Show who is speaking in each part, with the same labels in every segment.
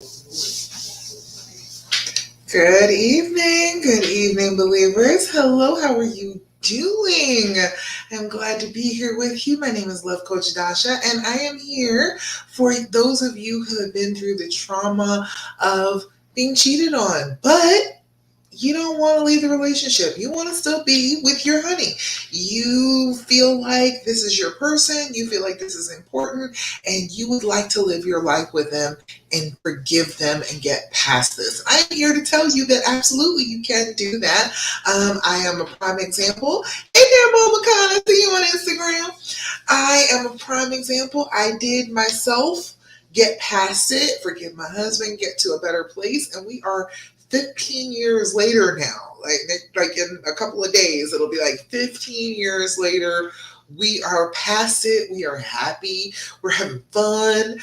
Speaker 1: Good evening, believers. Hello, how are you doing? I'm glad to be here with you. My name is Love Coach Dasha, and I am here for those of you who have been through the trauma of being cheated on. But you don't want to leave the relationship. You want to still be with your honey. You feel like this is your person. You feel like this is important, and you would like to live your life with them and forgive them and get past this. I'm here to tell you that absolutely you can do that. I am a prime example. Hey there, Mama Khan. I see you on Instagram. I am a prime example. I did myself get past it, forgive my husband, get to a better place, and we are 15 years later now. Like in a couple of days, it'll be like 15 years later. We are past it. We are happy. We're having fun.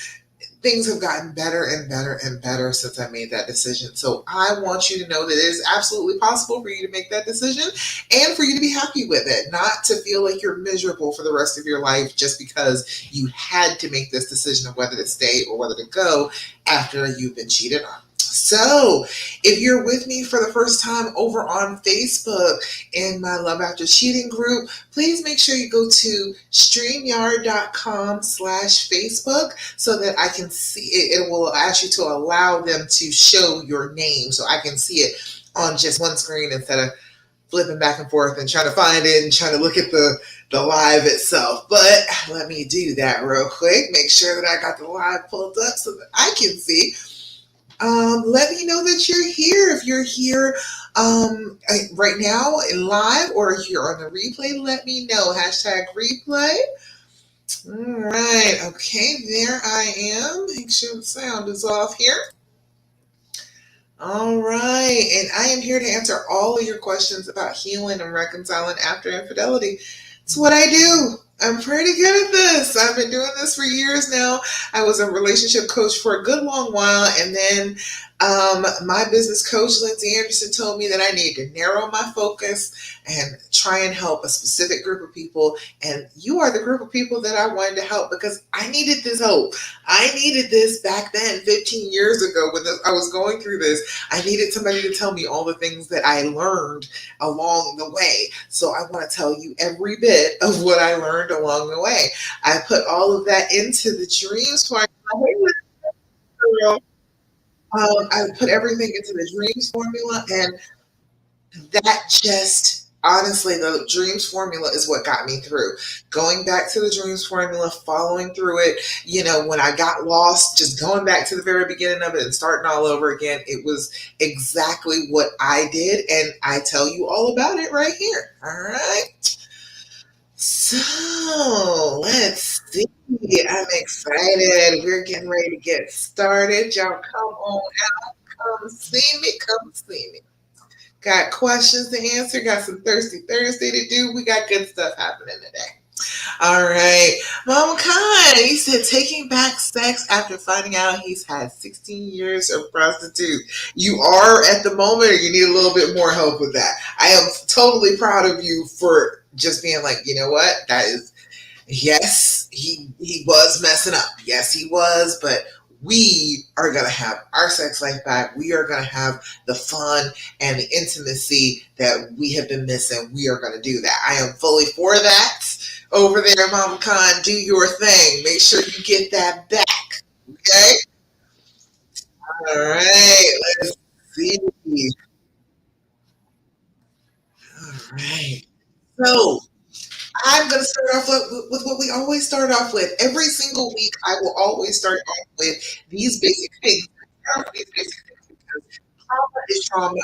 Speaker 1: Things have gotten better and better and better since I made that decision. So I want you to know that it is absolutely possible for you to make that decision and for you to be happy with it, not to feel like you're miserable for the rest of your life just because you had to make this decision of whether to stay or whether to go after you've been cheated on. So, if you're with me for the first time over on Facebook in my Love After Cheating group, please make sure you go to streamyard.com/Facebook so that I can see it. It will ask you to allow them to show your name so I can see it on just one screen instead of flipping back and forth and trying to find it and trying to look at the live itself. But let me do that real quick. Make sure that I got the live pulled up so that I can see. Let me know that you're here. If you're here right now in live or if you're on the replay, let me know. Hashtag replay. All right. Okay, there I am. Make sure the sound is off here. All right. And I am here to answer all of your questions about healing and reconciling after infidelity. It's what I do. I'm pretty good at this. I've been doing this for years now. I was a relationship coach for a good long while, and then my business coach, Lindsay Anderson, told me that I need to narrow my focus and try and help a specific group of people. And you are the group of people that I wanted to help because I needed this hope. I needed this back then, 15 years ago, when I was going through this. I needed somebody to tell me all the things that I learned along the way. So I want to tell you every bit of what I learned along the way. I put all of that into the dreams formula. I put everything into the dreams formula, and that just honestly, the dreams formula is what got me through. Going back to the dreams formula, following through it, when I got lost, just going back to the very beginning of it and starting all over again, it was exactly what I did, and I tell you all about it right here. All right. So let's see. I'm excited. We're getting ready to get started. Y'all come on out. Come see me. Come see me. Got questions to answer. Got some Thirsty Thursday to do. We got good stuff happening today. All right. Mama Khan, he said taking back sex after finding out he's had 16 years of prostitute. You are at the moment, or you need a little bit more help with that? I am totally proud of you for just being like, you know what? That is, yes, he was messing up. Yes, he was, but we are going to have our sex life back. We are going to have the fun and the intimacy that we have been missing. We are going to do that. I am fully for that. Over there, Mama Khan, do your thing. Make sure you get that back. Okay? All right. Let's see. All right. So I'm going to start off with what we always start off with. Every single week, I will always start off with these basic things. These basic things because trauma is trauma.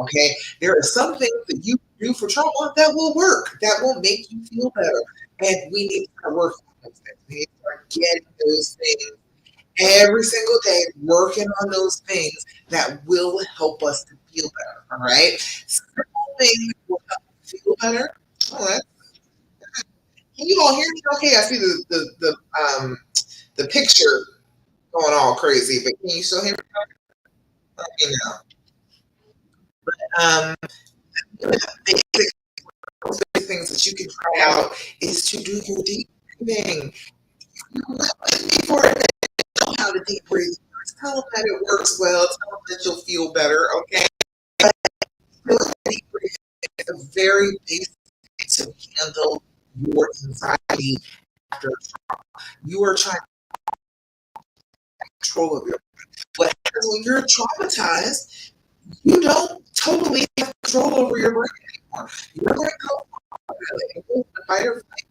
Speaker 1: Okay? There are some things that you do for trauma that will work, that will make you feel better. And we need to start working on those things. We need to start getting those things every single day, working on those things that will help us to feel better. All right? Simple things that will help you feel better. All right. Can you all hear me okay? I see the picture going all crazy, but can you still hear me? Let me know. Basic things that you can try out is to do your deep breathing. You let me for it. Know how to deep breathe. Tell them that it works well. Tell them that you'll feel better. Okay. Deep breathing is a very basic to handle your anxiety after you are trying to control of your. What happens when you're traumatized? You don't totally have control over your brain anymore. You're going to go into fight or flight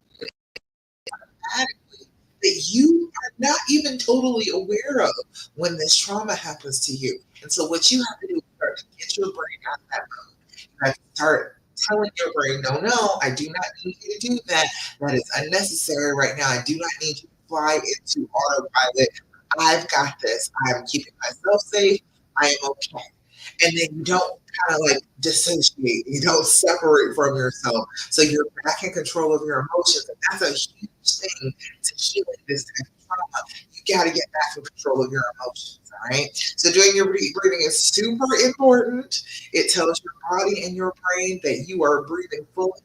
Speaker 1: that you are not even totally aware of when this trauma happens to you. And so what you have to do is start to get your brain out of that mode. You have to start telling your brain, no, no, I do not need you to do that. That is unnecessary right now. I do not need you to fly into autopilot. I've got this. I'm keeping myself safe. I am okay. And then you don't kind of like dissociate. You don't separate from yourself. So you're back in control of your emotions. And that's a huge thing to healing this type of trauma. You got to get back in control of your emotions. All right. So doing your breathing is super important. It tells your body and your brain that you are breathing fully.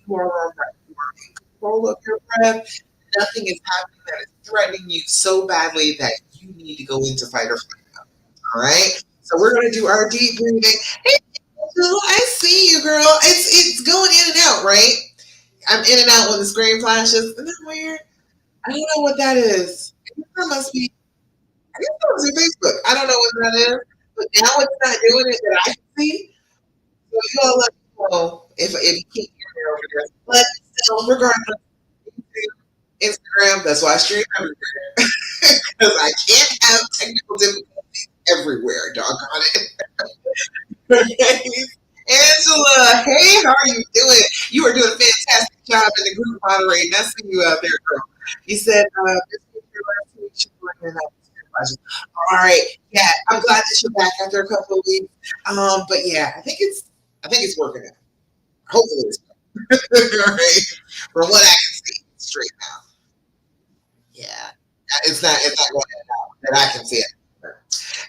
Speaker 1: You are all right. You are in control of your breath. Nothing is happening that is threatening you so badly that you need to go into fight or flight. All right. So we're gonna do our deep breathing. Hey, Angel, I see you, girl. It's going in and out, right? I'm in and out when the screen flashes. Isn't that weird? I don't know what that is. That must be. I guess that was your Facebook. I don't know what that is, but now it's not doing it that I can see. So you all let me know if you can't hear me over there. But still, regardless, Instagram. That's why I stream everywhere because I can't have technical difficulties everywhere. Doggone it. Angela, hey, how are you doing? You are doing a fantastic job in the group moderating. I see you out there, girl. You said this week your last 2 weeks you were in all right, yeah, I'm glad that you're back after a couple of weeks. But yeah, I think it's working out. Hopefully, it's all right. From what I can see, it's straight now. Yeah, it's not going out that I can see it.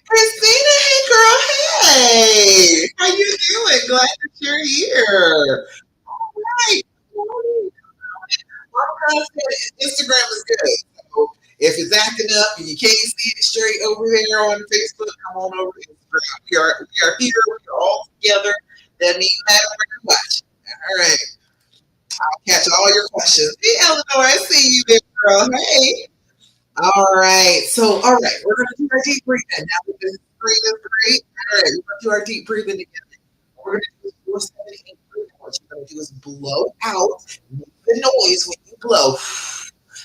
Speaker 1: Christina, hey girl, hey, how you doing? Glad that you're here. Right. Instagram is good. So if it's acting up and you can't see it straight over there on Facebook, come on over to Instagram. We are here. We are all together. That means matter where you watch. All right. I'll catch all your questions. Hey, Eleanor, I see you there, girl. Hey. All right. So, all right, we're going to do our deep breathing. Now that this screen is great, all right, we're going to do our deep breathing together. We're going to do is 478 breathing. What you're going to do is blow out the noise when you blow.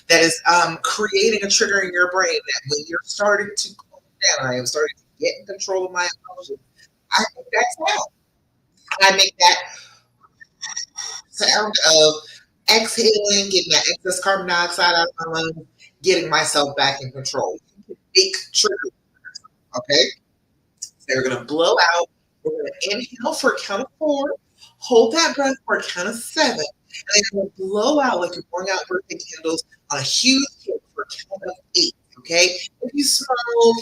Speaker 1: That is creating a trigger in your brain that when you're starting to calm down, I am starting to get in control of my emotions. I make that sound. I make that sound of exhaling, getting that excess carbon dioxide out of my lungs, getting myself back in control. Big trigger. Okay. So we're going to blow out. We're going to inhale for a count of 4. Hold that breath for a count of 7. And then you're going to blow out like you're blowing out birthday candles on a huge kick for a count of 8. Okay. If you smoke,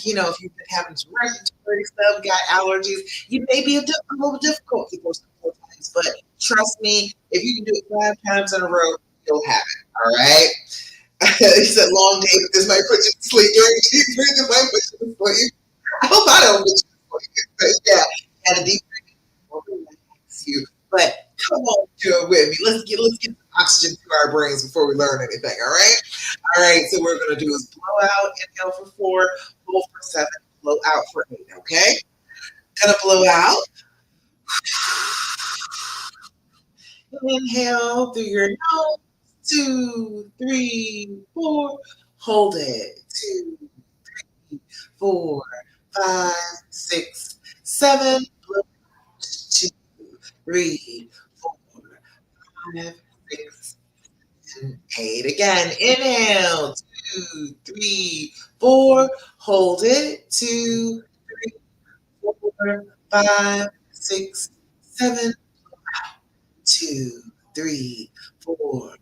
Speaker 1: if you've been having some respiratory stuff, got allergies, you may be a little difficult to go some 4 times. But trust me, if you can do it 5 times in a row, you'll have it. All right. He said, long day, but this might put you to sleep. During deep breathing might put you to sleep. I hope I don't put you to sleep. But yeah, had a deep breathing will relax you. But come on, do it with me. Let's get some oxygen to our brains before we learn anything. All right. All right. So what we're gonna do is blow out, inhale for 4, hold for 7, blow out for 8. Okay. Gonna blow out. Inhale through your nose. 2, 3, 4. Hold it. 2, 4, 5, 6, 7. 2, 3, 4, 5, 6, 7, 8. Again, inhale. 2, 3, 4. Hold it. 2, 3, 4, 5, 6, 7. 2, 3, 4,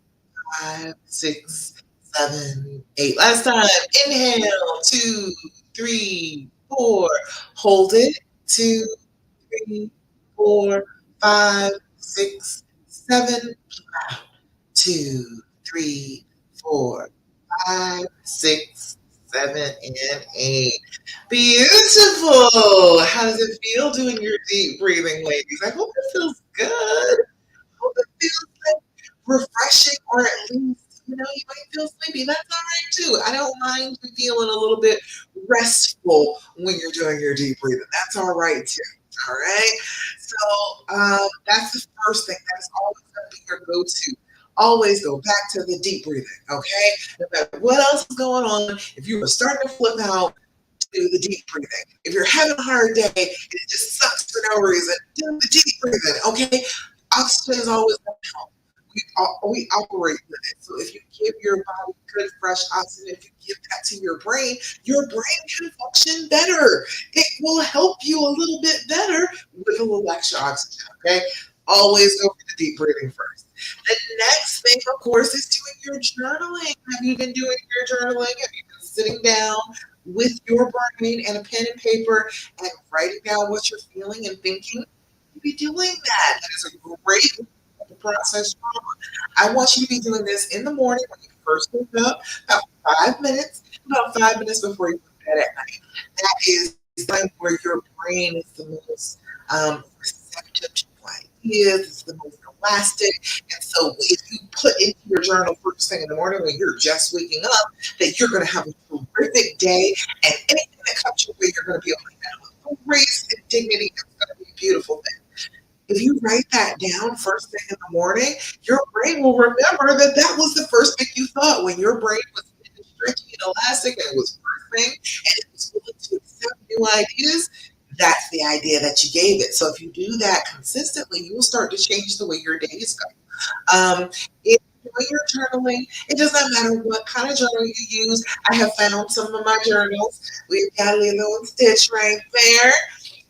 Speaker 1: 5, 6, 7, 8. Last time. Inhale. 2, 3, 4. Hold it. 2, 3, 4, 5, 6, 7. 2, 3, 4, 5, 6, 7, and 8. Beautiful. How does it feel doing your deep breathing, ladies? I hope it feels good. Hope it feels like refreshing, or at least, you might feel sleepy. That's all right too. I don't mind you feeling a little bit restful when you're doing your deep breathing. That's all right too. All right. So that's the first thing. That's always going to be your go-to. Always go back to the deep breathing. Okay. No matter what else is going on, if you are starting to flip out, do the deep breathing. If you're having a hard day and it just sucks for no reason, do the deep breathing. Okay. Oxygen is always going to help. We operate with it. So if you give your body good, fresh oxygen, if you give that to your brain can function better. It will help you a little bit better with a little extra oxygen. Okay. Always go for the deep breathing first. The next thing, of course, is doing your journaling. Have you been doing your journaling? Have you been sitting down with your brain and a pen and paper and writing down what you're feeling and thinking? You be doing that. That is a great way to process trauma. I want you to be doing this in the morning when you first wake up, about 5 minutes before you go to bed at night. That is the time where your brain is the most receptive to ideas, it's the most elastic. And so if you put into your journal first thing in the morning when you're just waking up, that you're going to have a terrific day, and anything that comes your way, you're going to be able to handle it with grace and dignity. It's going to be a beautiful thing. If you write that down first thing in the morning, your brain will remember that that was the first thing you thought when your brain was stretchy and elastic and it was first thing and it was willing to accept new ideas. That's the idea that you gave it. So if you do that consistently, you will start to change the way your days go. If when you're journaling, it does not matter what kind of journal you use. I have found some of my journals. We've got Lilo and Stitch right there.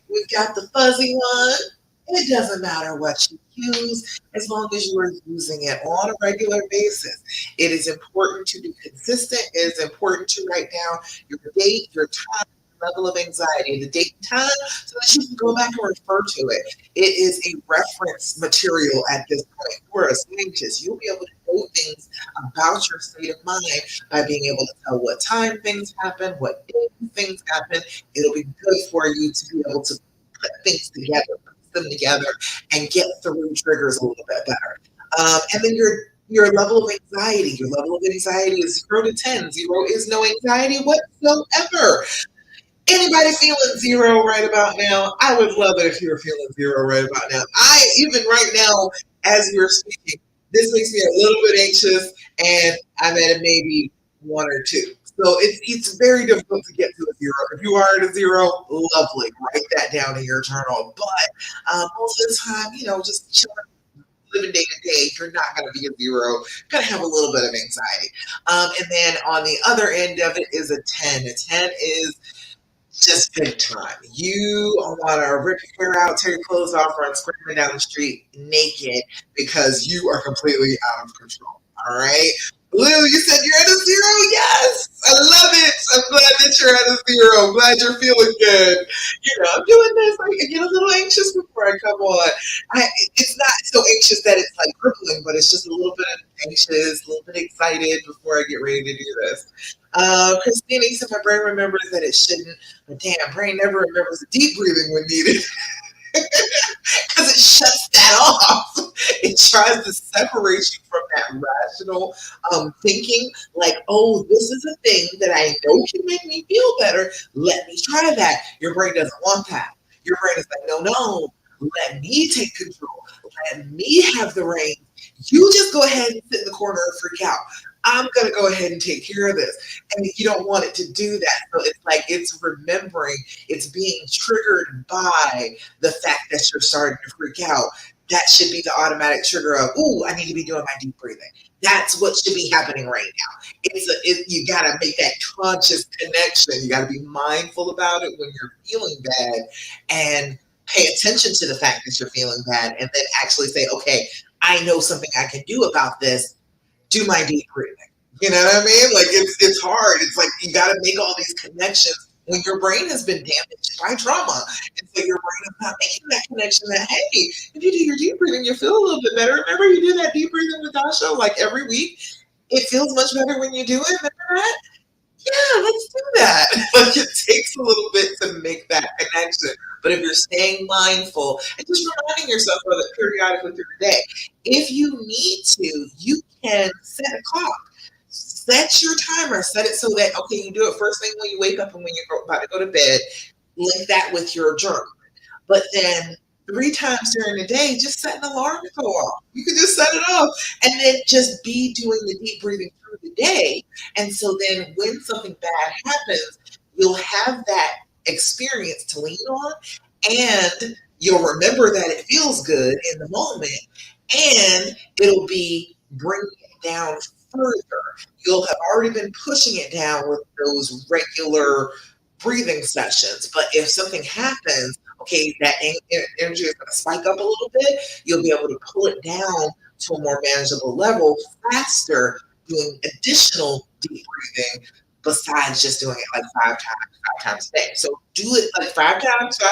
Speaker 1: We've got the fuzzy one. It doesn't matter what you use as long as you are using it on a regular basis. It is important to be consistent. It is important to write down your date, your time, level of anxiety, the date and time, so that you can go back and refer to it. It is a reference material at this point. You are a scientist. You'll be able to know things about your state of mind by being able to tell what time things happen, what day things happen. It'll be good for you to be able to put things together, put them together, and get through triggers a little bit better. And then your level of anxiety. Your level of anxiety is 0 to 10. 0 is no anxiety whatsoever. Anybody feeling 0 right about now? I would love it if you were feeling 0 right about now. Even right now, as you're speaking, this makes me a little bit anxious, and I'm at a maybe 1 or 2. So it's very difficult to get to a 0. If you are at a 0, lovely. Write that down in your journal. But most of the time, just chilling, living day to day, you're not going to be a 0. You're going to have a little bit of anxiety. And then on the other end of it is a 10. A 10 is just big time. You want to rip your hair out, tear your clothes off, run screaming down the street naked because you are completely out of control. All right. Blue, you said you're at a 0? Yes. I love it. I'm glad that you're at a 0. Glad you're feeling good. I'm doing this. I get a little anxious before I come on. It's not so anxious that it's like crippling, but it's just a little bit anxious, a little bit excited before I get ready to do this. Christina, you said my brain remembers that it shouldn't, but damn, brain never remembers deep breathing when needed. Because it shuts that off. It tries to separate you from that rational thinking, like, oh, this is a thing that I know can make me feel better. Let me try that. Your brain doesn't want that. Your brain is like, no, let me take control. Let me have the reins. You just go ahead and sit in the corner and freak out. I'm going to go ahead and take care of this. And you don't want it to do that. So it's like it's remembering, it's being triggered by the fact that you're starting to freak out. That should be the automatic trigger of, ooh, I need to be doing my deep breathing. That's what should be happening right now. You got to make that conscious connection. You got to be mindful about it when you're feeling bad and pay attention to the fact that you're feeling bad and then actually say, okay, I know something I can do about this. Do my deep breathing. You know what I mean? Like it's hard. It's like you got to make all these connections when your brain has been damaged by trauma, and so your brain is not making that connection. That hey, if you do your deep breathing, you feel a little bit better. Remember, you do that deep breathing with Dasha like every week. It feels much better when you do it. Remember that? Yeah, let's do that. Like it takes a little bit to make that connection. But if you're staying mindful and just reminding yourself of it periodically through the day, if you need to, you can set a clock. Set your timer. Set it so that, okay, you do it first thing when you wake up and when you're about to go to bed. Link that with your journal. But then 3 times during the day, just set an alarm to go off. You can just set it off and then just be doing the deep breathing through the day. And so then when something bad happens, you'll have that experience to lean on and you'll remember that it feels good in the moment and it'll be bringing it down further. You'll have already been pushing it down with those regular breathing sessions. But if something happens, okay, that energy is going to spike up a little bit. You'll be able to pull it down to a more manageable level faster, doing additional deep breathing besides just doing it like 5 times a day. So do it like 5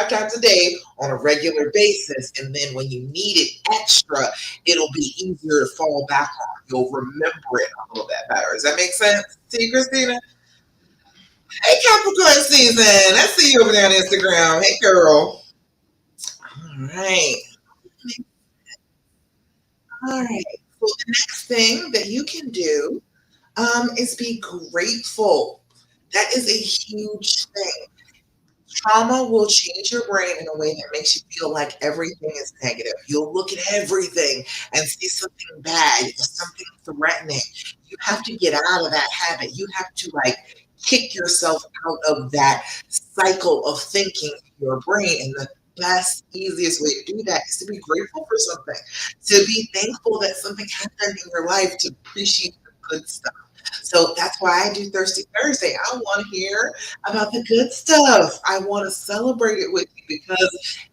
Speaker 1: times a day on a regular basis. And then when you need it extra, it'll be easier to fall back on. You'll remember it a little bit better. Does that make sense? See, Christina? Hey, Capricorn season. I see you over there on Instagram. Hey, girl. All right. All right. So the next thing that you can do is be grateful. That is a huge thing. Trauma will change your brain in a way that makes you feel like everything is negative. You'll look at everything and see something bad, something threatening. You have to get out of that habit. You have to like kick yourself out of that cycle of thinking in your brain. And the best, easiest way to do that is to be grateful for something, to be thankful that something happened in your life, to appreciate the good stuff. So that's why I do Thirsty Thursday. I want to hear about the good stuff. I want to celebrate it with you because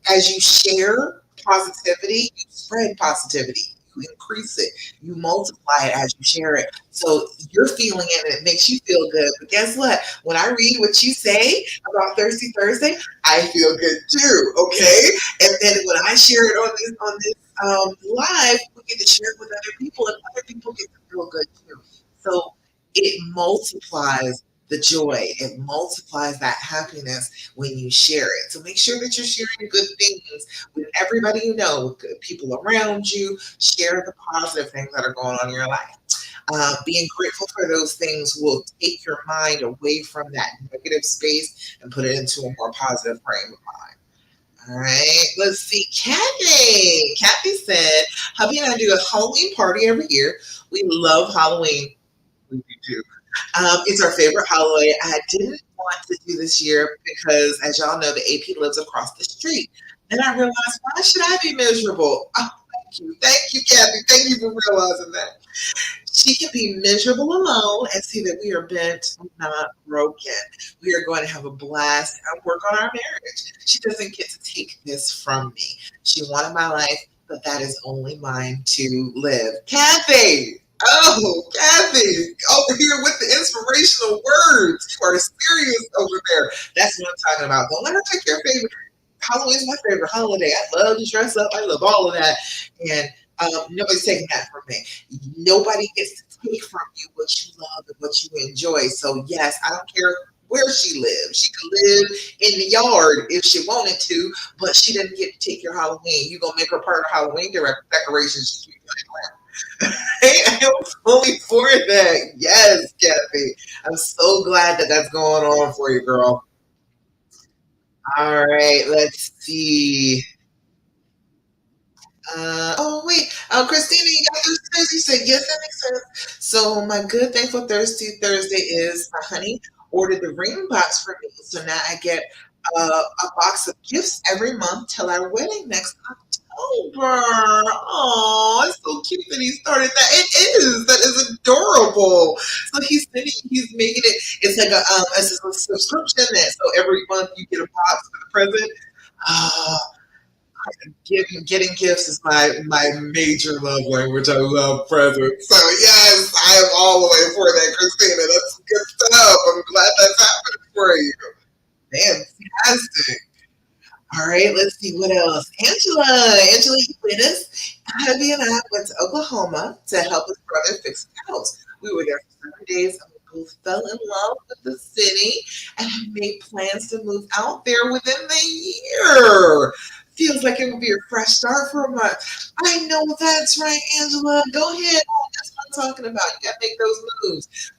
Speaker 1: as you share positivity, you spread positivity. You increase it. You multiply it as you share it. So you're feeling it and it makes you feel good. But guess what? When I read what you say about Thirsty Thursday, I feel good too. Okay. And then when I share it on this live, we get to share it with other people and other people get to feel good too. So it multiplies the joy. It multiplies that happiness when you share it. So make sure that you're sharing good things with everybody you know, with good people around you. Share the positive things that are going on in your life. Being grateful for those things will take your mind away from that negative space and put it into a more positive frame of mind. All right, let's see. Kathy. Kathy said, hubby and I do a Halloween party every year. We love Halloween. We do. It's our favorite holiday. I didn't want to do this year because, as y'all know, the AP lives across the street. Then I realized, why should I be miserable? Oh, thank you. Thank you, Kathy. Thank you for realizing that. She can be miserable alone and see that we are bent, not broken. We are going to have a blast and work on our marriage. She doesn't get to take this from me. She wanted my life, but that is only mine to live. Kathy! Oh, Kathy, over here with the inspirational words. You are serious over there. That's what I'm talking about. Don't let her take your favorite. Halloween's my favorite holiday. I love to dress up. I love all of that. And nobody's taking that from me. Nobody gets to take from you what you love and what you enjoy. So, yes, I don't care where she lives. She could live in the yard if she wanted to, but she didn't get to take your Halloween. You're going to make her part of Halloween decorations. She keep doing it. I'm fully for that. Yes, Kathy. I'm so glad that that's going on for you, girl. All right, let's see. Oh wait, Christina, you got Thursday Thursday. You said yes, that makes sense. So my good thankful Thursday is my honey ordered the ring box for me, so now I get a box of gifts every month till our wedding next October. Oh, it's so cute that he started that. It is. That is adorable. So he's making it. It's like a subscription that so every month you get a box for the present. Uh, getting gifts is my major love language. I love presents. So yes, I am all the way for that, Christina. That's good stuff. I'm glad that's happening for you. Fantastic. All right, let's see what else. Angela, you with us? Abby and I went to Oklahoma to help his brother fix his house. We were there for 7 days and we both fell in love with the city and have made plans to move out there within the year. Feels like it would be a fresh start for a month. I know that's right, Angela. Go ahead. Oh, that's what I'm talking about. You gotta make those moves.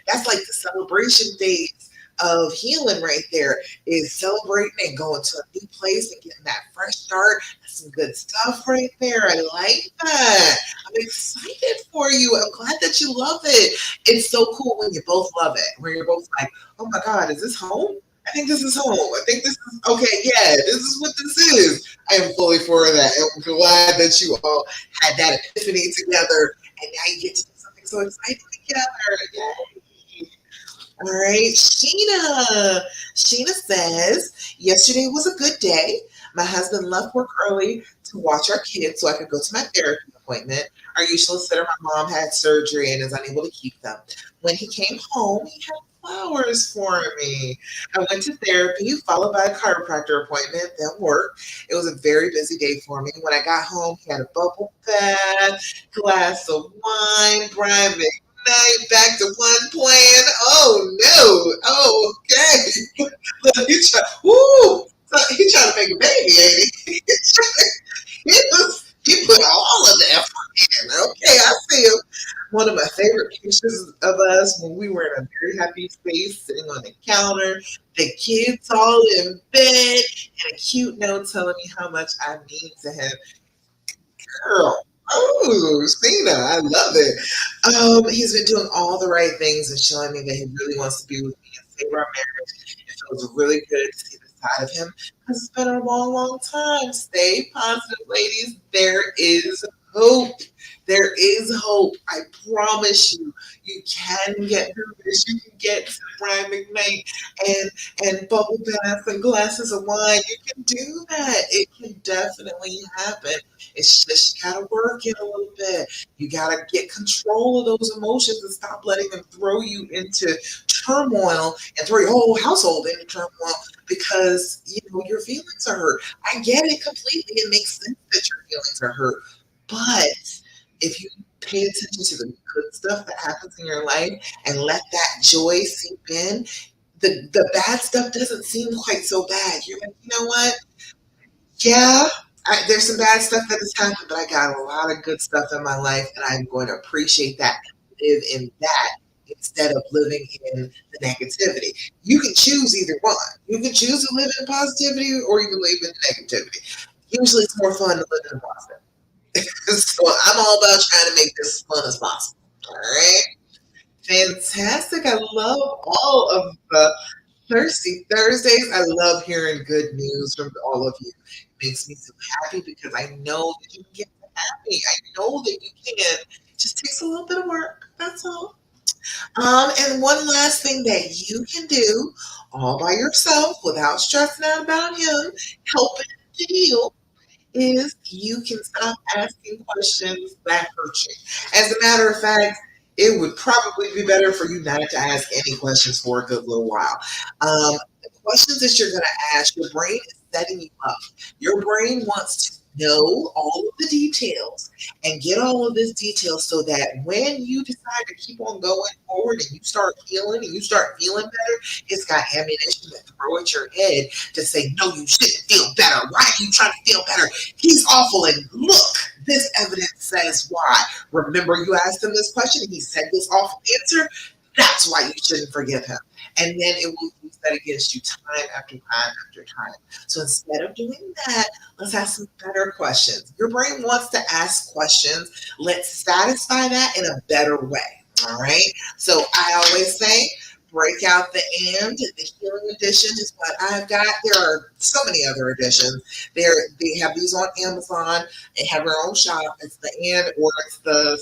Speaker 1: That's like the celebration phase of healing right there, is celebrating and going to a new place and getting that fresh start. That's some good stuff right there. I like that. I'm excited for you. I'm glad that you love it. It's so cool when you both love it, where you're both like, oh my God, is this home? I think this is home. I think this is okay. Yeah, this is what this is. I am fully for that. I'm glad that you all had that epiphany together, and now you get to do something so exciting together. Yay! All right, Sheena. Sheena says, yesterday was a good day. My husband left work early to watch our kids so I could go to my therapy appointment. Our usual sitter, my mom, had surgery and is unable to keep them. When he came home, he had flowers for me. I went to therapy, followed by a chiropractor appointment, then work. It was a very busy day for me. When I got home, he had a bubble bath, glass of wine, private night, back to one plan. Oh no. Oh, okay. Look, woo! So he trying to make a baby, ain't he? He put all of the effort in. Okay, I see him. One of my favorite pictures of us when we were in a very happy space, sitting on the counter, the kids all in bed, and a cute note telling me how much I mean to him. Girl. Oh, Cena, I love it. He's been doing all the right things and showing me that he really wants to be with me and save our marriage. It feels really good to see the side of him because it's been a long, long time. Stay positive, ladies. There is hope. There is hope. I promise you. You can get through this. You can get to Brian McKnight and bubble baths and glasses of wine. You can do that. It can definitely happen. It's just you gotta work it a little bit. You gotta get control of those emotions and stop letting them throw you into turmoil and throw your whole household into turmoil because your feelings are hurt. I get it completely. It makes sense that your feelings are hurt. But if you pay attention to the good stuff that happens in your life and let that joy seep in, the bad stuff doesn't seem quite so bad. You're like, you know what? Yeah, there's some bad stuff that has happened, but I got a lot of good stuff in my life, and I'm going to appreciate that and live in that instead of living in the negativity. You can choose either one. You can choose to live in positivity or you can live in negativity. Usually it's more fun to live in the positive. So I'm all about trying to make this as fun as possible. All right. Fantastic. I love all of the Thirsty Thursdays. I love hearing good news from all of you. It makes me so happy because I know that you can get happy. I know that you can. It just takes a little bit of work. That's all. And one last thing that you can do all by yourself without stressing out about him, helping him to heal, is you can stop asking questions that hurt you. As a matter of fact, it would probably be better for you not to ask any questions for a good little while. The questions that you're going to ask, your brain is setting you up. Your brain wants to know all of the details and get all of this detail so that when you decide to keep on going forward and you start healing and you start feeling better, it's got ammunition to throw at your head to say, no, you shouldn't feel better. Why are you trying to feel better? He's awful. And look, this evidence says why. Remember, you asked him this question and he said this awful answer. That's why you shouldn't forgive him. And then it will use that against you time after time after time. So instead of doing that, let's ask some better questions. Your brain wants to ask questions. Let's satisfy that in a better way. All right. So I always say, break out the the healing edition is what I've got. There are so many other editions. They have these on Amazon. They have their own shop. It's the or it's the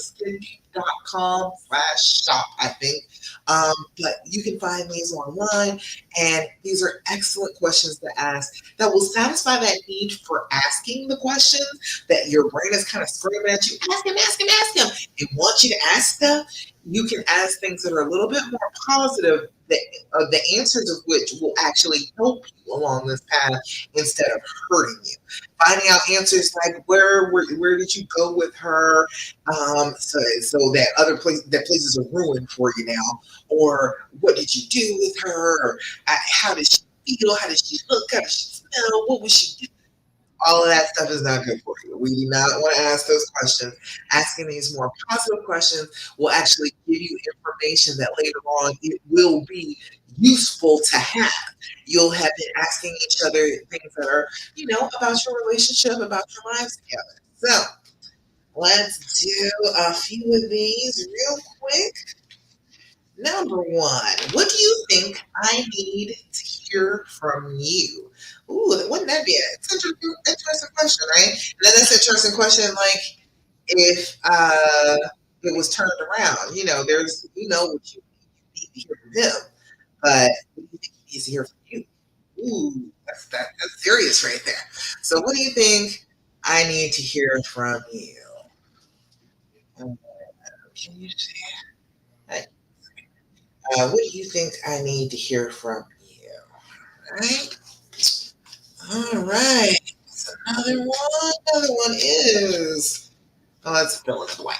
Speaker 1: skindeep.com/shop, I think. But you can find these online, and these are excellent questions to ask that will satisfy that need for asking the questions that your brain is kind of screaming at you. Ask him, ask him, ask him. It wants you to ask them. You can ask things that are a little bit more positive, the answers of which will actually help you along this path instead of hurting you. Finding out answers like where did you go with her, so that that places are ruined for you now, or what did you do with her, or how did she feel, how did she look, how did she smell, what was she, all of that stuff is not good for you. We do not want to ask those questions. Asking these more positive questions will actually give you information that later on it will be useful to have. You'll have been asking each other things that are, about your relationship, about your lives together. So let's do a few of these real quick. Number one, what do you think I need to hear from you? Ooh, wouldn't that be it's an interesting question, right? And then that's an interesting question, like if it was turned around. There's what you need to hear from him, but what do you think he needs to hear from you? Ooh, that's serious right there. So what do you think I need to hear from you? Can you say? What do you think I need to hear from you? Right? All right. So Another one is. Oh, let's fill in the blank.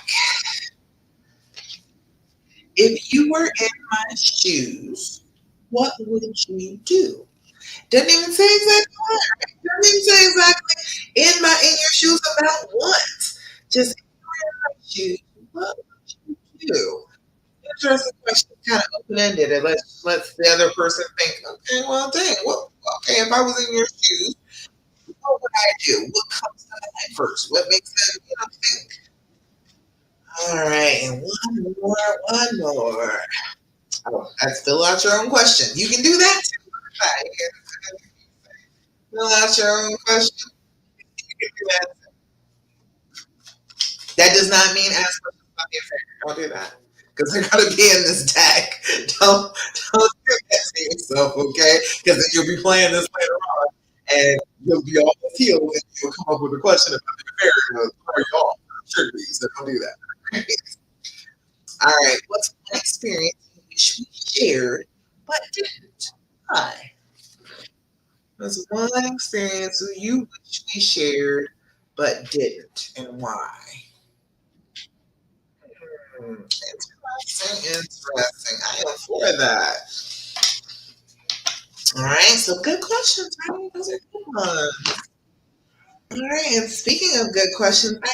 Speaker 1: If you were in my shoes, what would you do? Doesn't even say exactly what. Right? Doesn't even say exactly in your shoes about what. Just if you were in my shoes, what would you do? Interesting question, kind of open ended, and let's the other person think. Okay, well, dang. Well, okay, if I was in your shoes, what would I do? What comes to mind first? What makes them, think? All right, and one more. Oh, that's fill out your own question. You can do that too. You can fill out your own question. You can do that. That does not mean ask questions about your favorite. Don't do that. Because they're going to be in this deck. Don't do that to yourself, okay? Because then you'll be playing this later on, and you'll be all healed, and you'll come up with a question about your favorite, and it'll throw you off. Sure, so don't do that. All right. What's one experience you wish we shared but didn't? Why? What's one experience you wish we shared but didn't, and why? Interesting. I am for that. All right. So good questions, right? Those are good ones. All right. And speaking of good questions, I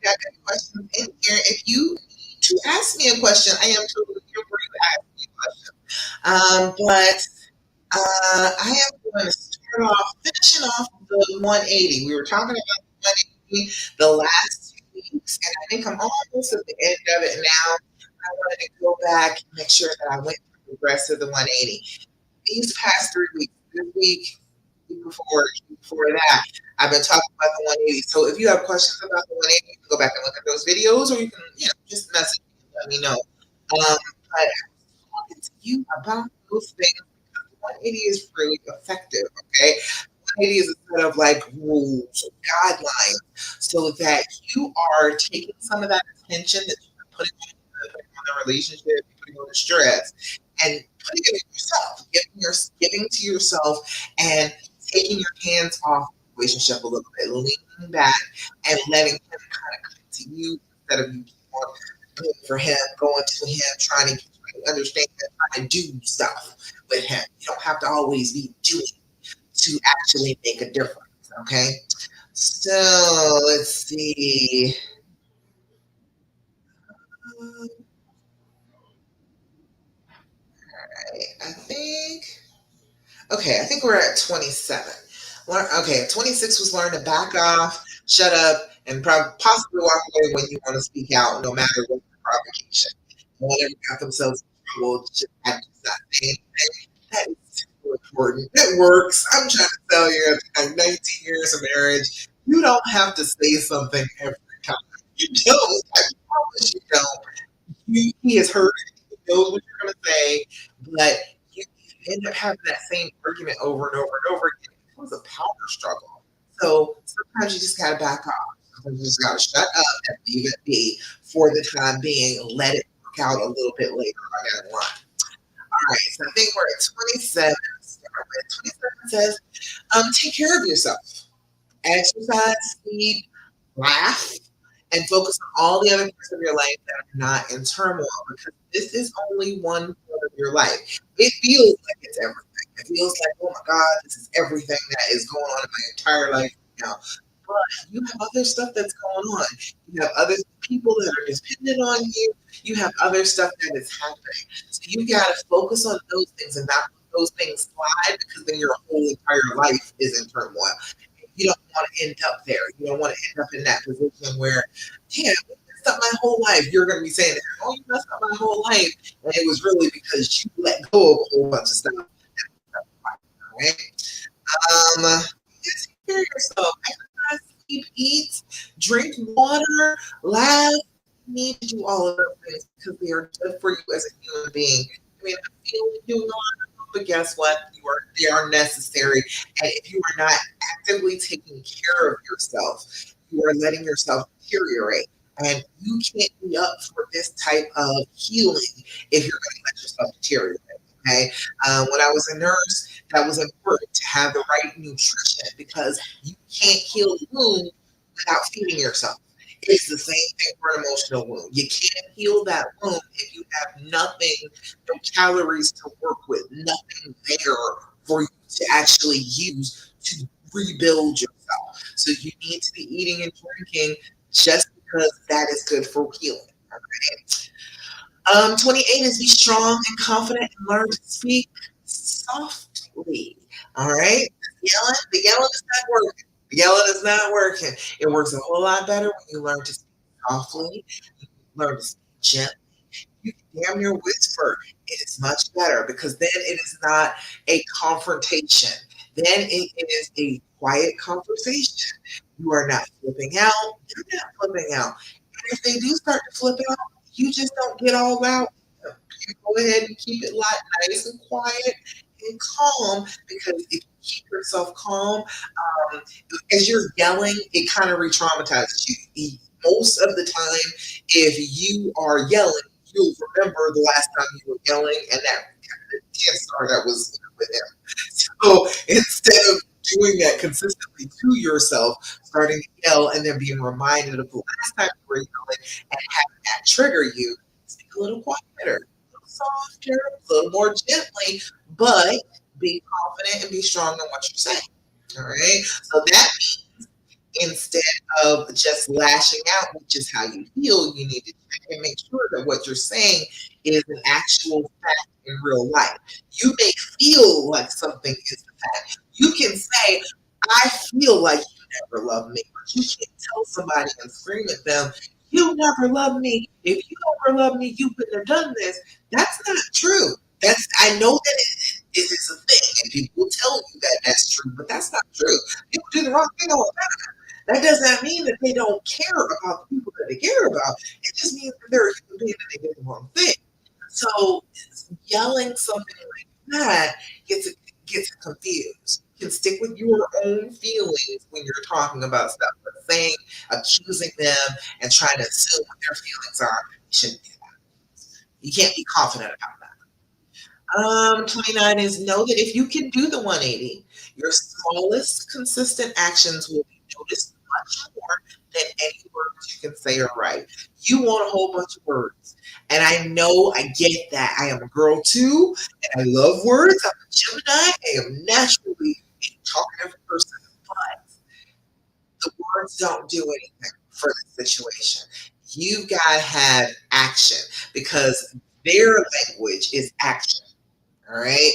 Speaker 1: got good questions in here. If you need to ask me a question, I am totally here for you to ask me a question. But I am going to start off, finishing off the 180. We were talking about the 180 the last 2 weeks, and I think I'm almost at the end of it now. I wanted to go back and make sure that I went through the rest of the 180. These past 3 weeks, this week before that, I've been talking about the 180. So if you have questions about the 180, you can go back and look at those videos, or you can, just message me and let me know. But talking to you about those things because 180 is really effective. Okay, 180 is a set of like rules, guidelines, so that you are taking some of that attention that you've been putting on the relationship, putting on the stress, and putting it in yourself, giving to yourself, and taking your hands off the relationship a little bit, leaning back and letting him kind of come to you instead of you keep on doing for him, going to him, trying to understand and trying to do stuff with him. You don't have to always be doing to actually make a difference. Okay. So let's see. I think Okay, I think we're at 27. Okay, 26 was learn to back off, shut up, and possibly walk away when you want to speak out, no matter what the provocation. Whenever got themselves in trouble, just not saying anything. That is super important. It works. I'm trying to tell you, after 19 years of marriage, you don't have to say something every time. You don't. I promise you don't. He is hurt. He knows what you're going to say, but you end up having that same argument over and over and over again. It was a power struggle. So sometimes you just got to back off. Sometimes you just got to shut up and leave it be for the time being. Let it work out a little bit later on down the line. All right, so I think we're at 27. start with. 27 says, take care of yourself. Exercise, sleep, laugh, and focus on all the other parts of your life that are not in turmoil because this is only one part of your life. It feels like it's everything. It feels like, oh my God, this is everything that is going on in my entire life right now. But you have other stuff that's going on. You have other people that are dependent on you. You have other stuff that is happening. So you got to focus on those things and not let those things slide because then your whole entire life is in turmoil. You don't want to end up there. You don't want to end up in that position where, damn, I messed up my whole life. You're going to be saying, oh, you messed up my whole life. And it was really because you let go of a whole bunch of stuff. Right? Just take care of yourself. Exercise, sleep, eat, drink water, laugh. You need to do all of those things because they are good for you as a human being. I mean, I feel like doing a lot of them, but guess what? They are necessary. And if you are not actively taking care of yourself, you are letting yourself deteriorate. And you can't be up for this type of healing if you're going to let yourself deteriorate. Okay. When I was a nurse, that was important to have the right nutrition because you can't heal a wound without feeding yourself. It's the same thing for an emotional wound. You can't heal that wound if you have nothing, no calories to work with, nothing there for you to actually use to rebuild yourself. So you need to be eating and drinking just because that is good for healing. Okay? 28 is be strong and confident and learn to speak softly. All right? The yelling is not working. The yelling is not working. It works a whole lot better when you learn to speak softly, learn to speak gently. You can damn near whisper. It is much better because then it is not a confrontation. Then it is a quiet conversation. You are not flipping out. You're not flipping out. And if they do start to flip out, you just don't get all out. You go ahead and keep it nice and quiet and calm because if you keep yourself calm, as you're yelling, it kind of re-traumatizes you. Most of the time, if you are yelling, you'll remember the last time you were yelling, and that chances are that was with him. So instead of doing that consistently to yourself, starting to yell and then being reminded of the last time you were yelling and having that trigger you, speak a little quieter, a little softer, a little more gently, but be confident and be strong in what you're saying. All right. So that instead of just lashing out, which is how you heal, you need to check and make sure that what you're saying is an actual fact in real life. You may feel like something is the fact. You can say, I feel like you never loved me, but you can't tell somebody and scream at them, you never loved me. If you never loved me, you wouldn't have done this. That's not true. I know that it is a thing, and people will tell you that that's true, but that's not true. People do the wrong thing all the time. That does not mean that they don't care about the people that they care about. It just means that they're a human being and they did the wrong thing. So yelling something like that gets confused. You can stick with your own feelings when you're talking about stuff, but saying, accusing them, and trying to assume what their feelings are, you shouldn't do that. You can't be confident about that. 29 is know that if you can do the 180, your smallest consistent actions will be noticed much more than any words you can say or write. You want a whole bunch of words. And I know I get that. I am a girl too, and I love words. I'm a Gemini. I am naturally a talkative person, but the words don't do anything for the situation. You gotta have action because their language is action. All right.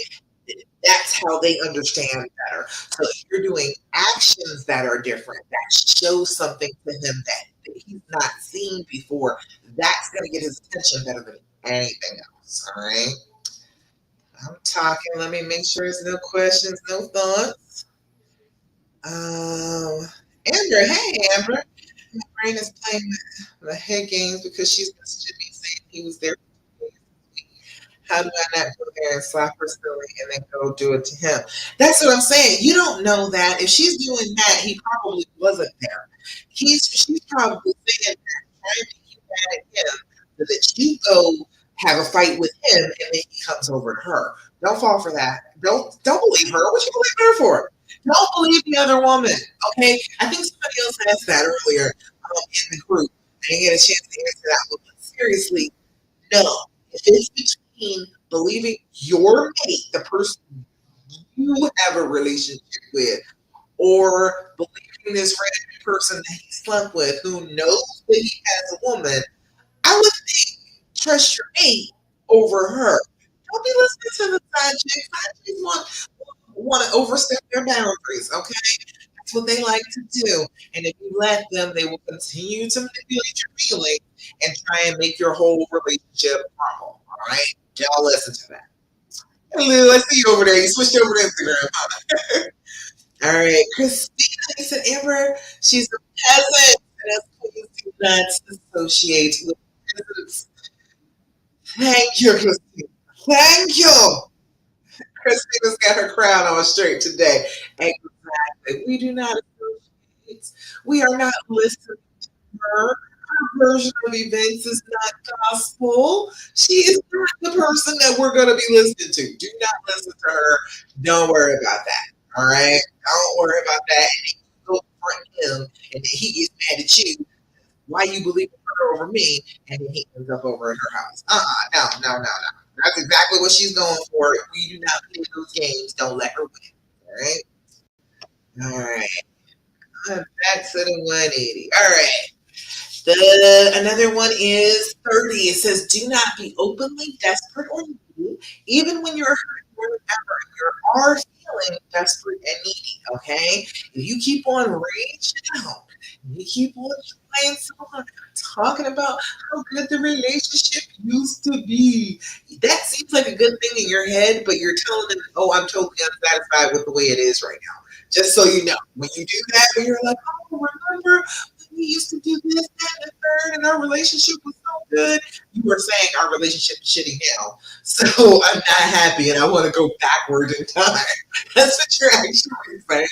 Speaker 1: That's how they understand better. So if you're doing actions that are different, that show something to him that he's not seen before, that's going to get his attention better than anything else. All right. I'm talking. Let me make sure there's no questions, no thoughts. Um, Amber, hey, Amber. My brain is playing the head games because she's messaging me saying he was there. How do I not go there and slap her silly and then go do it to him? That's what I'm saying. You don't know that. If she's doing that, he probably wasn't there. She's probably saying that, trying to keep mad at him so that you go have a fight with him and then he comes over to her. Don't fall for that. Don't believe her. What you believe her for? Don't believe the other woman. Okay. I think somebody else asked that earlier in the group. I didn't get a chance to answer that, but seriously, no. If it's between believing your mate, the person you have a relationship with, or believing this random person that he slept with who knows that he has a woman, I would think trust your mate over her. Don't be listening to the side chicks. Side chicks want to overstep their boundaries. Okay, that's what they like to do. And if you let them, they will continue to manipulate your feelings and try and make your whole relationship crumble. All right, y'all listen to that. Hey, Lou, I see you over there. You switched over to Instagram. All right, Christina, they said Amber, she's a peasant, and that's please do not associate with peasants. Thank you, Christina. Thank you. Christina's got her crown on straight today. Exactly. We do not associate. We are not listening to her. Her version of events is not gospel. She is not the person that we're going to be listening to. Do not listen to her. Don't worry about that. All right? Don't worry about that. And then you go for him, and then he gets mad at you. Why you believe in her over me? And then he ends up over at her house. No. That's exactly what she's going for. We do not play those games. Don't let her win. All right? All right. I'm back to the 180. All right. Another one is 30. It says, do not be openly desperate or needy, even when you're hurt more than ever. You are feeling desperate and needy, okay? If you keep on reaching out, you keep on trying so hard, talking about how good the relationship used to be. That seems like a good thing in your head, but you're telling them, oh, I'm totally unsatisfied with the way it is right now. Just so you know, when you do that, when you're like, oh, remember we used to do this, that, and the third, and our relationship was so good. You are saying our relationship is shitty now. So I'm not happy and I want to go backward in time. That's what you're actually saying.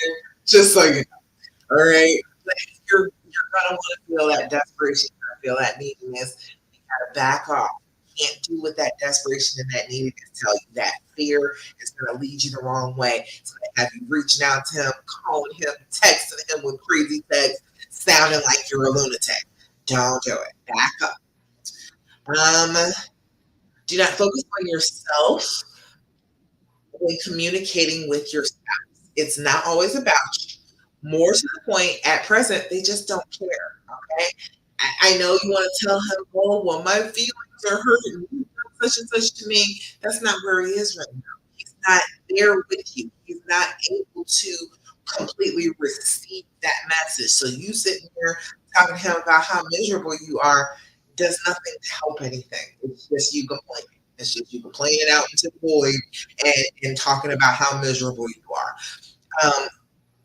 Speaker 1: Just so you know. All right. Like, you're gonna want to feel that desperation, you're gonna feel that neediness. You gotta back off. You can't do what that desperation and that neediness tell you. That fear is gonna lead you the wrong way. It's gonna have you reaching out to him, calling him, texting him with crazy texts, sounding like you're a lunatic. Don't do it. Back up. Um, do not focus on yourself when communicating with your spouse. It's not always about you. More to the point, at present, they just don't care. Okay. I know you want to tell him, oh, well, my feelings are hurting. You done such and such to me. That's not where he is right now. He's not there with you. He's not able to completely receive that message. So you sitting here talking to him about how miserable you are does nothing to help anything. It's just you complaining. It's just you complaining out into the void and talking about how miserable you are.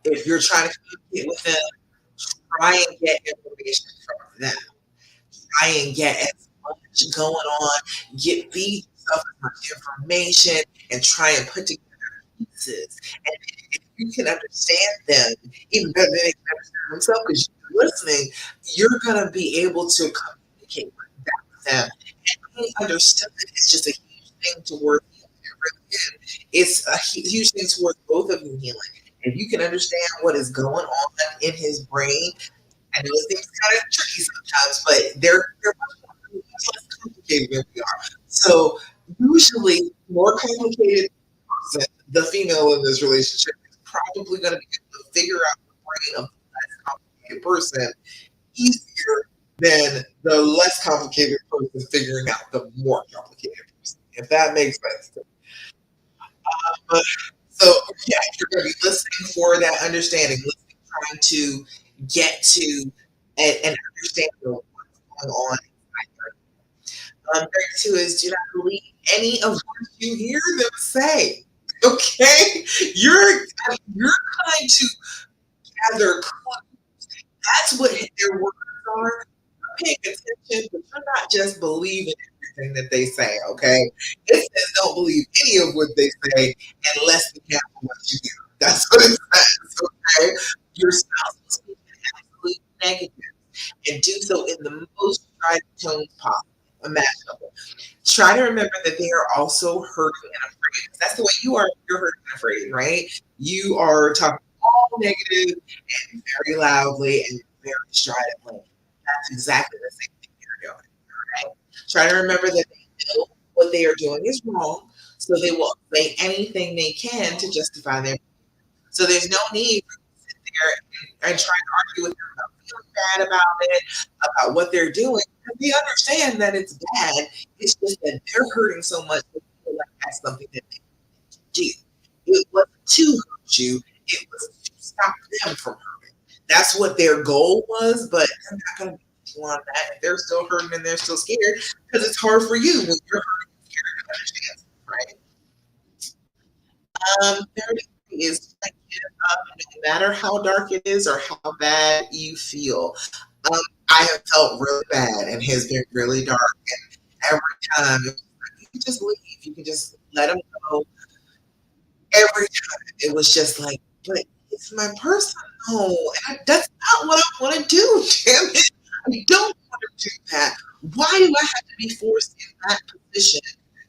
Speaker 1: If you're trying to communicate with them, try and get information from them. Try and get as much going on. Feed yourself as much information and try and put together pieces. And if you can understand them, even better than they can understand themselves because you're listening, you're going to be able to communicate with them. And being understood is just a huge thing towards healing. It really is. It's a huge thing towards both of you healing. If you can understand what is going on in his brain, I know things kind of tricky sometimes, but they're much less complicated than we are. So usually, more complicated person, the female in this relationship, is probably going to be able to figure out the brain of the less complicated person easier than the less complicated person figuring out the more complicated person. If that makes sense. Um, so yeah, you're going to be listening for that understanding, listening, trying to get to and understand what's going on. 32 is do not believe any of what you hear them say. Okay, you're trying to gather clues. That's what their words are. You're paying attention, but you're not just believing everything that they say. Okay, it says don't believe any of what they say unless you have what you hear. That's what it says. Okay, your spouse will speak absolute negative and do so in the most dry tones possible, imaginable. Try to remember that they are also hurting and afraid That's the way you are. You're hurt and afraid, right? You are talking all negative and very loudly and very stridently. That's exactly the same thing you're doing. Right? Try to remember that they know what they are doing is wrong, so they will say anything they can to justify their. So there's no need for you to sit there and try to argue with them about feeling bad about it, about what they're doing. Because they understand that it's bad. It's just that they're hurting so much that they feel like that's something that they do. It wasn't to hurt you, it was to stop them from hurting. That's what their goal was, but they're not going to be on that. If they're still hurting and they're still scared, because it's hard for you when you're hurting and scared to understand, right? 30 is like give up no matter how dark it is or how bad you feel. Um, I have felt really bad and has been really dark. And every time you can just leave, you can just let them go. Every time it was just like, but it's my person. No, and that's not what I want to do. Damn it. I don't want to do that. Why do I have to be forced in that position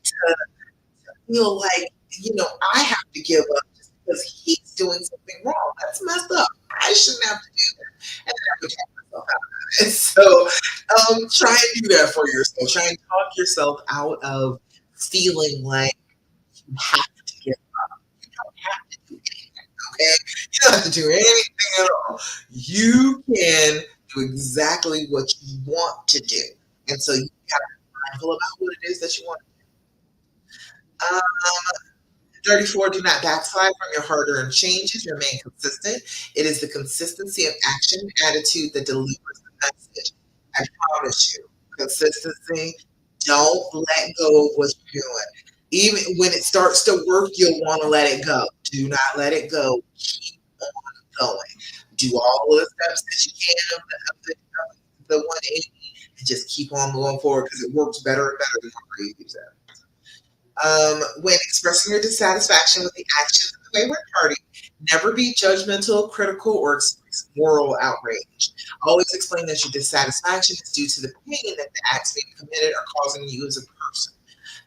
Speaker 1: to feel like, I have to give up just because he's doing something wrong? That's messed up. I shouldn't have to do that. And then I would talk myself out of it. So try and do that for yourself. Try and talk yourself out of feeling like you have to give up. You don't have to do anything, okay? You don't have to do anything at all. You can do exactly what you want to do. And so you got to be mindful about what it is that you want. Um, 34, do not backslide from your hard earned changes. Remain consistent. It is the consistency of action attitude that delivers the message. I promise you, consistency. Don't let go of what you're doing. Even when it starts to work, you'll want to let it go. Do not let it go. Keep on going. Do all of the steps that you can of the 180 and just keep on going forward because it works better and better the more you use it. When expressing your dissatisfaction with the actions of the wayward party, never be judgmental, critical, or express moral outrage. Always explain that your dissatisfaction is due to the pain that the acts being committed are causing you as a person.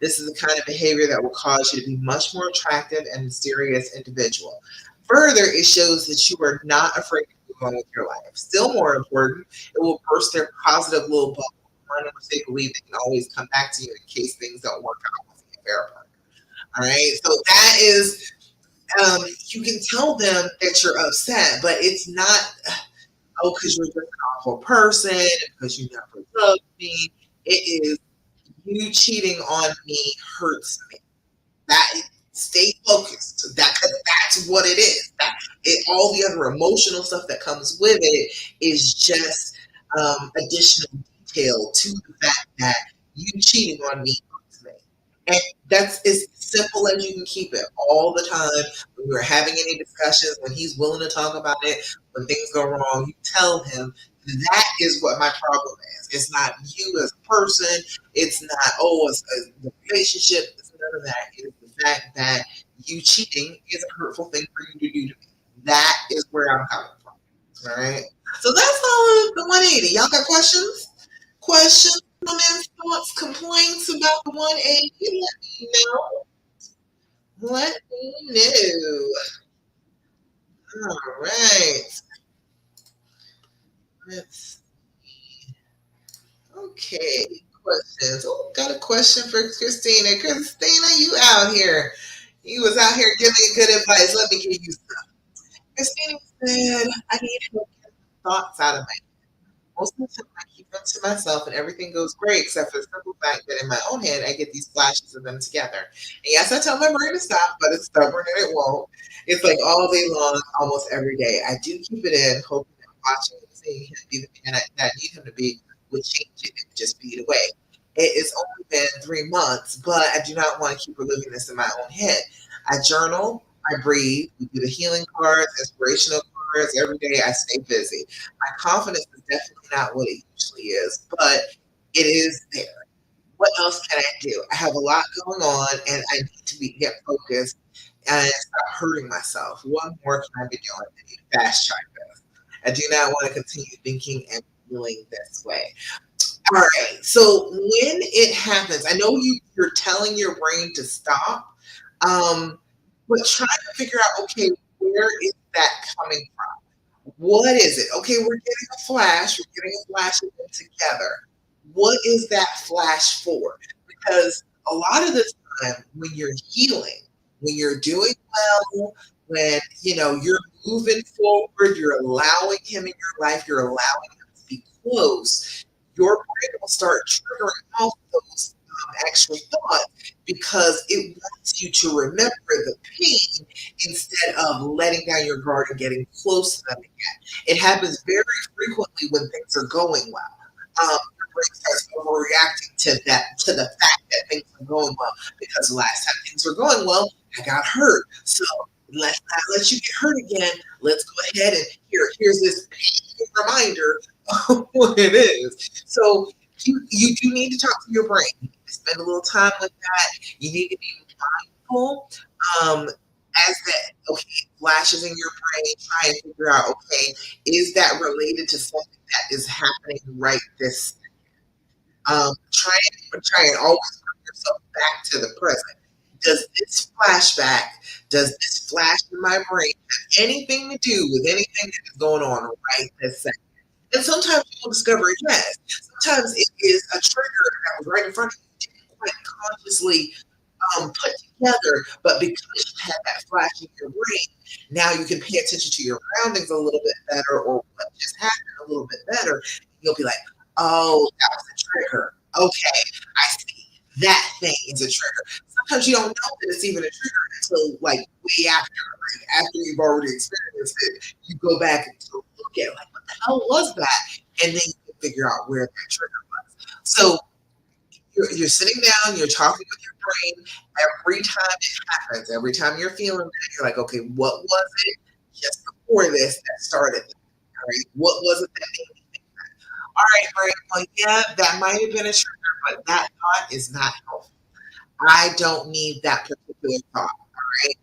Speaker 1: This is the kind of behavior that will cause you to be much more attractive and mysterious individual. Further, it shows that you are not afraid to move on with your life. Still more important, it will burst their positive little bubble, one in which they believe they can always come back to you in case things don't work out with the affair partner. All right, so that is, you can tell them that you're upset, but it's not, oh, because you're just an awful person, because you never loved me. It is you cheating on me hurts me. That stay focused. That's what it is. That it all the other emotional stuff that comes with it is just additional detail to the fact that you cheating on me hurts me. And that's as simple as you can keep it all the time. When we're having any discussions, when he's willing to talk about it, when things go wrong, you tell him that is what my problem is. It's not you as a person. It's not, oh, it's the relationship. It's none of that. It is the fact that you cheating is a hurtful thing for you to do to me. That is where I'm coming from. All right. So that's all of the 180. Y'all got questions? Questions, comments, thoughts, complaints about the 180? Let me know. Let me know. All right. Let's Okay, questions. Oh, got a question for Christina. Christina, you out here. You was out here giving good advice. Let me give you some. Christina said, I need help getting thoughts out of my most of the time, I keep them to myself, and everything goes great, except for the simple fact that in my own head, I get these flashes of them together. And yes, I tell my brain to stop, but it's stubborn and it won't. It's like all day long, almost every day. I do keep it in, hoping that watching and seeing him be the man that I need him to be would change it and just beat it away. It's only been 3 months, but I do not want to keep reliving this in my own head. I journal, I breathe, we do the healing cards, inspirational cards. Every day I stay busy. My confidence is definitely not what it usually is, but it is there. What else can I do? I have a lot going on and I need to get focused and stop hurting myself. What more can I be doing? I need to fast track this. I do not want to continue thinking and feeling this way. All right. So when it happens, I know you're telling your brain to stop. Um, but trying to figure out, okay, where is that coming from? What is it? Okay, we're getting a flash. We're getting a flash of them together. What is that flash for? Because a lot of the time when you're healing, when you're doing well, when you're moving forward, you're allowing him in your life, you're allowing him to be close, your brain will start triggering off those extra thoughts because it wants you to remember the pain instead of letting down your guard and getting close to them again. It happens very frequently when things are going well. Your brain starts overreacting to the fact that things are going well because the last time things were going well, I got hurt. So let's not let you get hurt again. Let's go ahead and here's this painful reminder of what it is. So you do need to talk to your brain. You need to spend a little time with that. You need to be mindful. Um, as that flashes in your brain, try and figure out, okay, is that related to something that is happening right this try and always bring yourself back to the present. Does this flashback, does this flash in my brain have anything to do with anything that is going on right this second? And sometimes you'll discover yes. Sometimes it is a trigger that was right in front of you. You didn't quite consciously put together, but because you had that flash in your brain, now you can pay attention to your surroundings a little bit better or what just happened a little bit better. You'll be like, oh, that was a trigger. Okay, I see. That thing is a trigger. Sometimes you don't know that it's even a trigger until like way after you've already experienced it. You go back and to look at it, like, what the hell was that? And then you can figure out where that trigger was. So you're sitting down, you're talking with your brain. Every time it happens, every time you're feeling that, you're like, okay, what was it just before this that started this? All right, what was it that made me think that? All right, brain, well, yeah, that might have been a trigger, but that thought is not helpful. I don't need that particular thought. All right,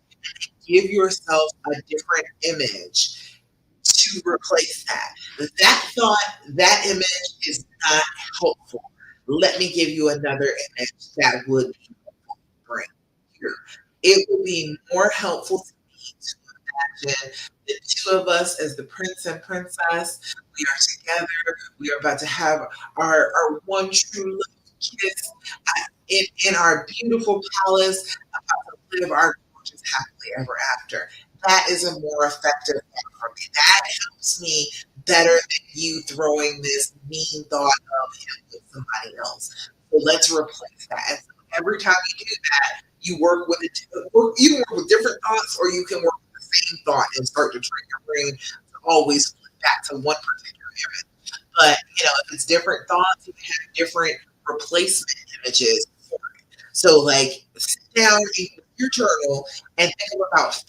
Speaker 1: give yourself a different image to replace that. That thought, that image is not helpful. Let me give you another image that would be bring here. It would be more helpful to me to imagine the two of us as the prince and princess. We are together. We are about to have our one true love kiss in our beautiful palace, about to live our gorgeous happily ever after. That is a more effective thought for me. That helps me better than you throwing this mean thought of him with somebody else. So let's replace that. And so every time you do that, you work with it. You can work with different thoughts, or you can work with the same thought and start to train your brain to always flip back to one particular image. But if it's different thoughts, you can have different replacement images for it. So, like, sit down in your journal and think about 5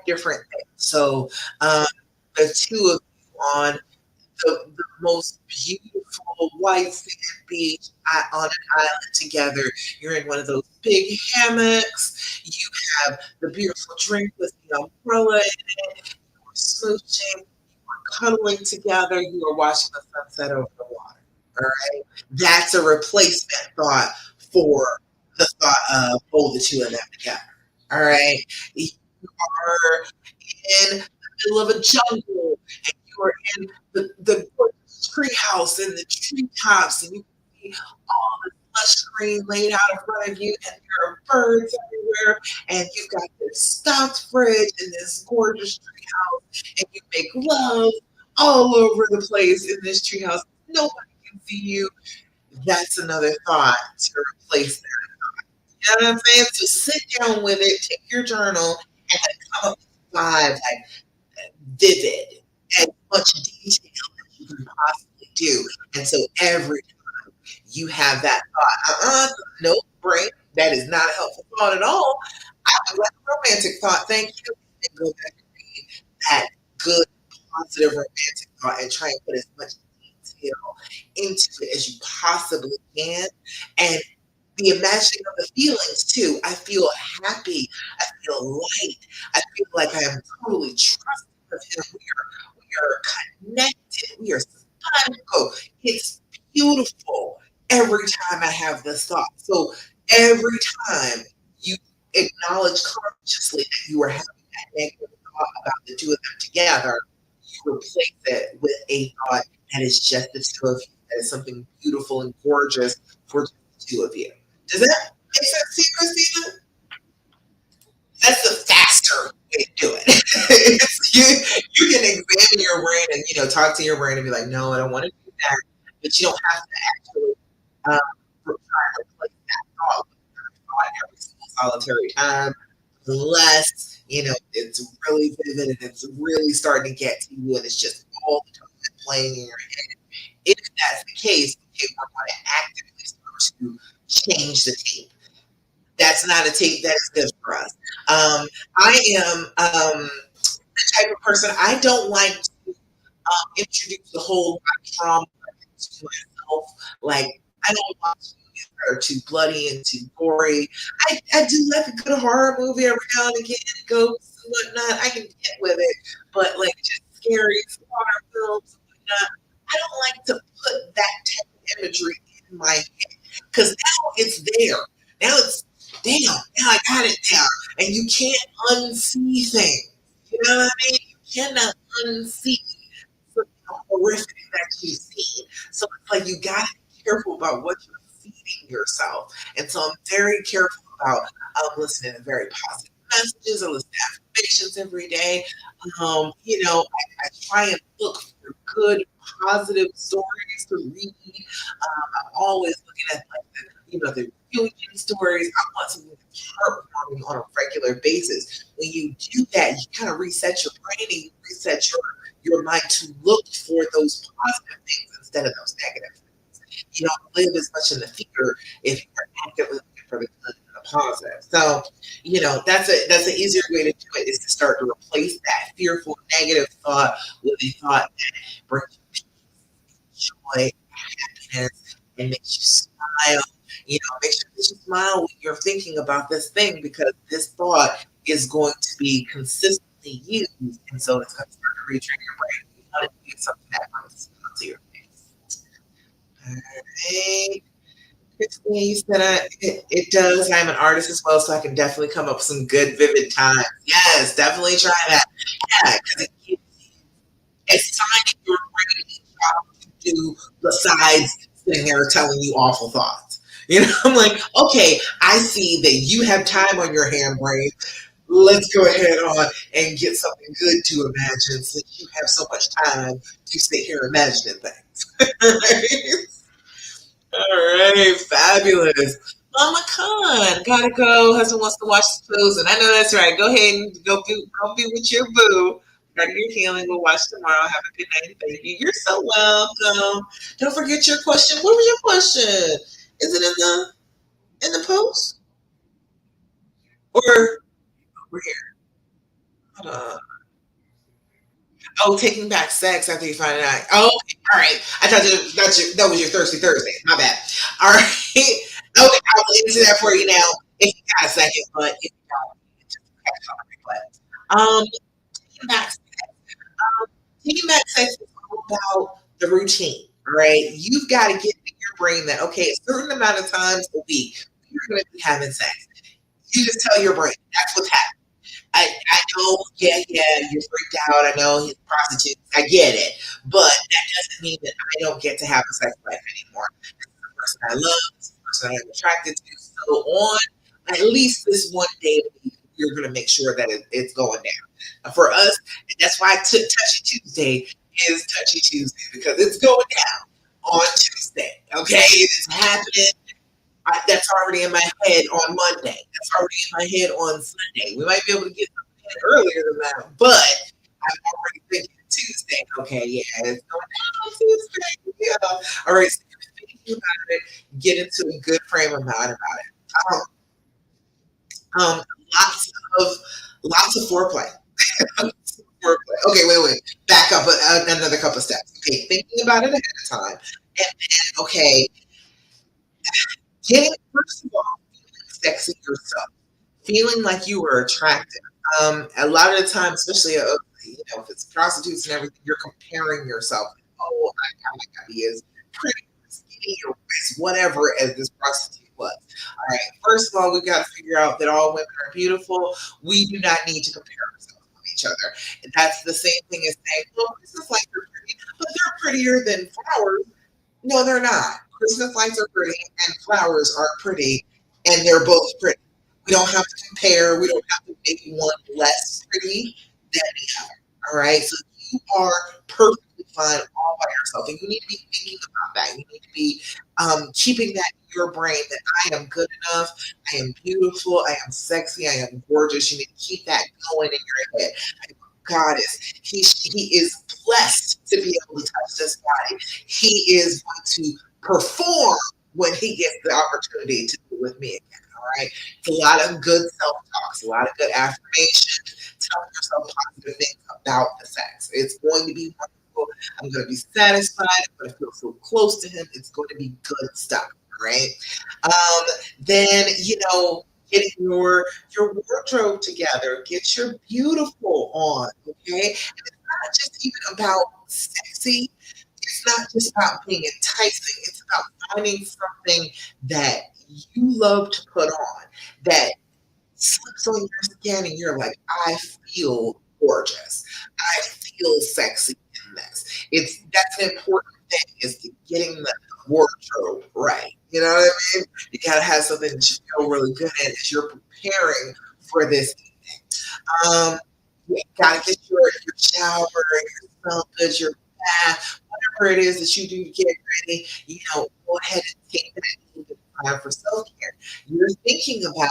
Speaker 1: different things. So, the two of you on the most beautiful white sand beach on an island together. You're in one of those big hammocks. You have the beautiful drink with the umbrella in it. You're smooching. You're cuddling together. You are watching the sunset over the water. All right. That's a replacement thought for the thought of, oh, the two of them together. All right. You are in the middle of a jungle and you are in the tree house and the treetops and you can see all the lush green laid out in front of you and there are birds everywhere and you've got this stocked fridge and this gorgeous tree house and you make love all over the place in this tree house. Nobody can see you. That's another thought to replace that. You know what I'm saying? So sit down with it, take your journal, and come up with 5 like vivid, as much detail as you can possibly do. And so every time you have that thought, no, brain, that is not a helpful thought at all. I would like a romantic thought, thank you. And go back and read that good, positive, romantic thought and try and put as much detail into it as you possibly can. And the imagining of the feelings too. I feel happy. I feel light. I feel like I am totally trusting of him. We are connected. We are simpatico. It's beautiful every time I have this thought. So every time you acknowledge rather you replace it with a thought that is just the two of you, that is something beautiful and gorgeous for just the two of you. Does that make sense to you, Christina? That's the faster way to do it. You can examine your brain and talk to your brain and be like, no, I don't want to do that. But you don't have to actually try to replace that thought with another thought every single solitary time, unless it's really vivid and it's really starting to get to you and it's just all the time playing in your head. If that's the case, okay, we're going to actively start to change the tape. That's not a tape that is good for us. I am the type of person, I don't like to introduce the whole trauma to myself. Like, I don't watch movies that are too bloody and too gory. I do like a good horror movie every now and again, ghosts and whatnot. I can get with it, but like just scary horror films and whatnot, I don't like to put that type of imagery in my head because now it's there. Now it's damn. Now I got it down, and you can't unsee things. You know what I mean? You cannot unsee something horrific that you've seen. So it's like you gotta be careful about what you're feeding yourself. And so I'm very careful about listening to very positive messages. I listen to affirmations every day. I try and look for good, positive stories to read. I'm always looking at like the human stories. I want something that's heartwarming on a regular basis. When you do that, you kind of reset your brain and you reset your mind to look for those positive things instead of those negative things. You don't live as much in the fear if you're actively looking for the good and the positive. So, that's an easier way to do it is to start to replace that fearful negative thought with a thought that brings you peace, joy, happiness, and makes you smile. Make sure that you smile when you're thinking about this thing because this thought is going to be consistently used, and so it's going to start to retrain your brain. You want it to be something that brings a smile to your face. All right. Christine, you said it does. I'm an artist as well, so I can definitely come up with some good, vivid times. Yes, definitely try that. Yeah, because it gives you assigning your brain a job to do besides sitting there telling you awful thoughts. I'm like, okay, I see that you have time on your hand, brain. Let's go ahead on and get something good to imagine since you have so much time to sit here imagining things. All right, fabulous. Mama Khan, gotta go. Husband wants to watch the shows, and I know that's right. Go ahead and go be with your boo. Gotta your healing. We'll watch tomorrow. Have a good night, baby. You're so welcome. Don't forget your question. What was your question? Is it in the post or over here? Hold on. Oh, taking back sex after you find out. Oh, okay. All right. I thought that was your Thirsty Thursday. My bad. All right. Okay, I'll answer that for you now if you got a second, but if you don't, just catch on the replay. Taking back taking back sex is all about the routine, right? You've got to get in your brain that okay, a certain amount of times a week you're going to be having sex. You just tell your brain that's what's happening. I know, yeah, you're freaked out. I know he's a prostitute. I get it. But that doesn't mean that I don't get to have a sex life anymore. This is the person I love. This is the person I'm attracted to. So on at least this one day a week, you're going to make sure that it's going down. For us, that's why Touchy Tuesday is Touchy Tuesday because it's going down on Tuesday. Okay? It's happening that's already in my head on Monday. That's already in my head on Sunday. We might be able to get something earlier than that, but I'm already thinking Tuesday. Okay, yeah, it's going down Tuesday. Yeah. All right, so you're thinking about it, get into a good frame of mind about it. Um, lots of foreplay. Foreplay. Okay, wait. Back up another couple of steps. Okay, thinking about it ahead of time, and then okay, getting first of all sexy yourself, feeling like you were attractive. A lot of the time, especially if it's prostitutes and everything, you're comparing yourself. Oh my God, he is pretty, skinny, or whatever as this prostitute was. All right. First of all, we've got to figure out that all women are beautiful. We do not need to compare ourselves. each other. And that's the same thing as saying, well, Christmas lights are pretty, but they're prettier than flowers. No, they're not. Christmas lights are pretty and flowers are pretty, and they're both pretty. We don't have to compare. We don't have to make one less pretty than the other. All right. So you are perfectly fine all by yourself. And you need to be thinking about that. You need to be keeping that in your brain that I am good enough. I am beautiful. I am sexy. I am gorgeous. You need to keep that going in your head. Goddess. He is blessed to be able to touch this body. He is going to perform when he gets the opportunity to do it with me again. All right. It's a lot of good self-talks, a lot of good affirmations, telling yourself positive things about the sex. It's going to be wonderful. I'm going to be satisfied. I'm going to feel so close to him. It's going to be good stuff. All right. Then, getting your wardrobe together, get your beautiful on, okay? And it's not just even about sexy. It's not just about being enticing. It's about finding something that you love to put on that slips on your skin and you're like, I feel gorgeous. I feel sexy in this. That's an important thing is getting the wardrobe right. You know what I mean? You gotta have something that you feel really good in as you're preparing for this evening. Um, you gotta get your shower, your smell good, your bath, whatever it is that you do to get ready. Go ahead and take that little bit of time for self care. You're thinking about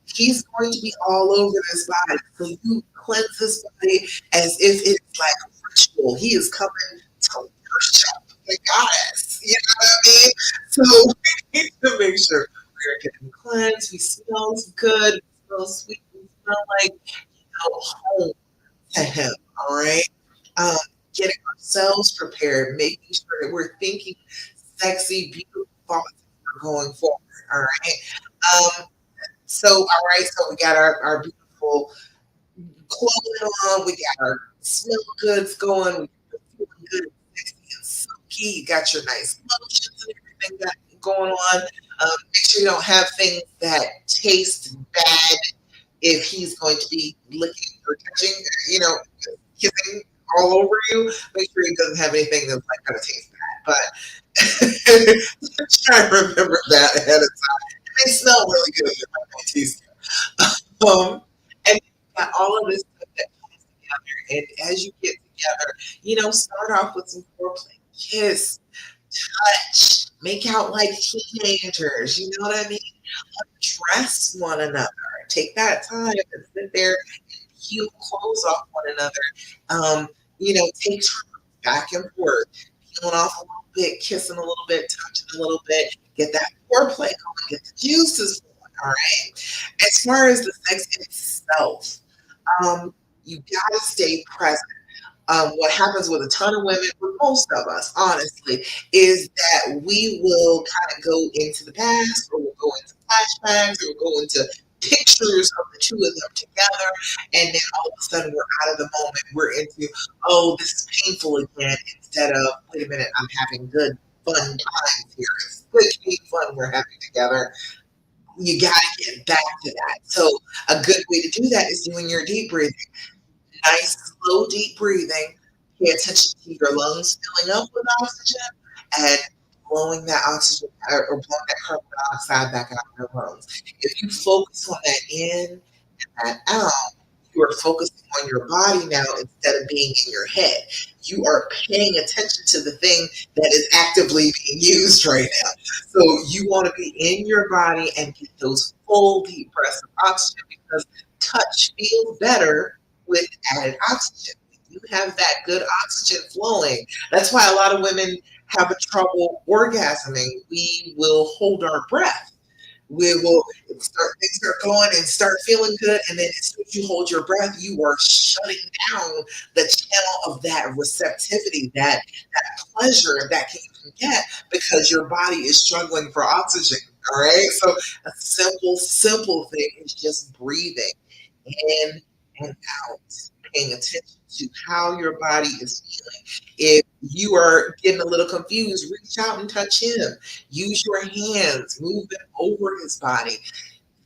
Speaker 1: he's going to be all over this body, so you cleanse this body as if it's like a ritual. He is coming to worship the goddess. You know what I mean? So we need to make sure we're getting cleansed. We smell good. We smell sweet. We smell like home to him. All right. Um, Getting ourselves prepared, making sure that we're thinking sexy, beautiful thoughts as we're going forward. All right. So, all right. So we got our beautiful clothing on. We got our smell goods going. We're feeling good, sexy, and silky. You got your nice lotions and everything that going on. Make sure you don't have things that taste bad if he's going to be licking or touching, kissing all over you. Make sure he doesn't have anything that's like going to taste bad. But try to remember that ahead of time. They smell really good. It might not taste good. And you've got all of this stuff that comes together. And as you get together, start off with some foreplay. Kiss, touch, make out like teenagers. You know what I mean? Dress one another. Take that time and sit there and peel clothes off one another. Take turns back and forth, peeling off a little bit, kissing a little bit, touching a little bit. Get that foreplay going, get the juices flowing. All right. As far as the sex itself, you gotta stay present. What happens with a ton of women, with most of us, honestly, is that we will kind of go into the past, or we'll go into flashbacks, or we'll go into pictures of the two of them together, and then all of a sudden we're out of the moment. We're into, oh, this is painful again, instead of, wait a minute, I'm having good, fun times here. It's good, clean fun we're having together. You got to get back to that. So a good way to do that is doing your deep breathing. Nice, slow, deep breathing. Pay attention to your lungs filling up with oxygen and blowing that oxygen or blowing that carbon dioxide back out of your lungs. If you focus on that in and that out, you are focusing on your body now instead of being in your head. You are paying attention to the thing that is actively being used right now. So you want to be in your body and get those full deep breaths of oxygen because touch feels better with added oxygen. You have that good oxygen flowing. That's why a lot of women have a trouble orgasming. We will hold our breath. We will start things start going and start feeling good, and then as soon as you hold your breath, you are shutting down the channel of that receptivity, that pleasure that you can get because your body is struggling for oxygen. All right, so a simple thing is just breathing in and out, paying attention to how your body is feeling. If you are getting a little confused, reach out and touch him. Use your hands, move them over his body,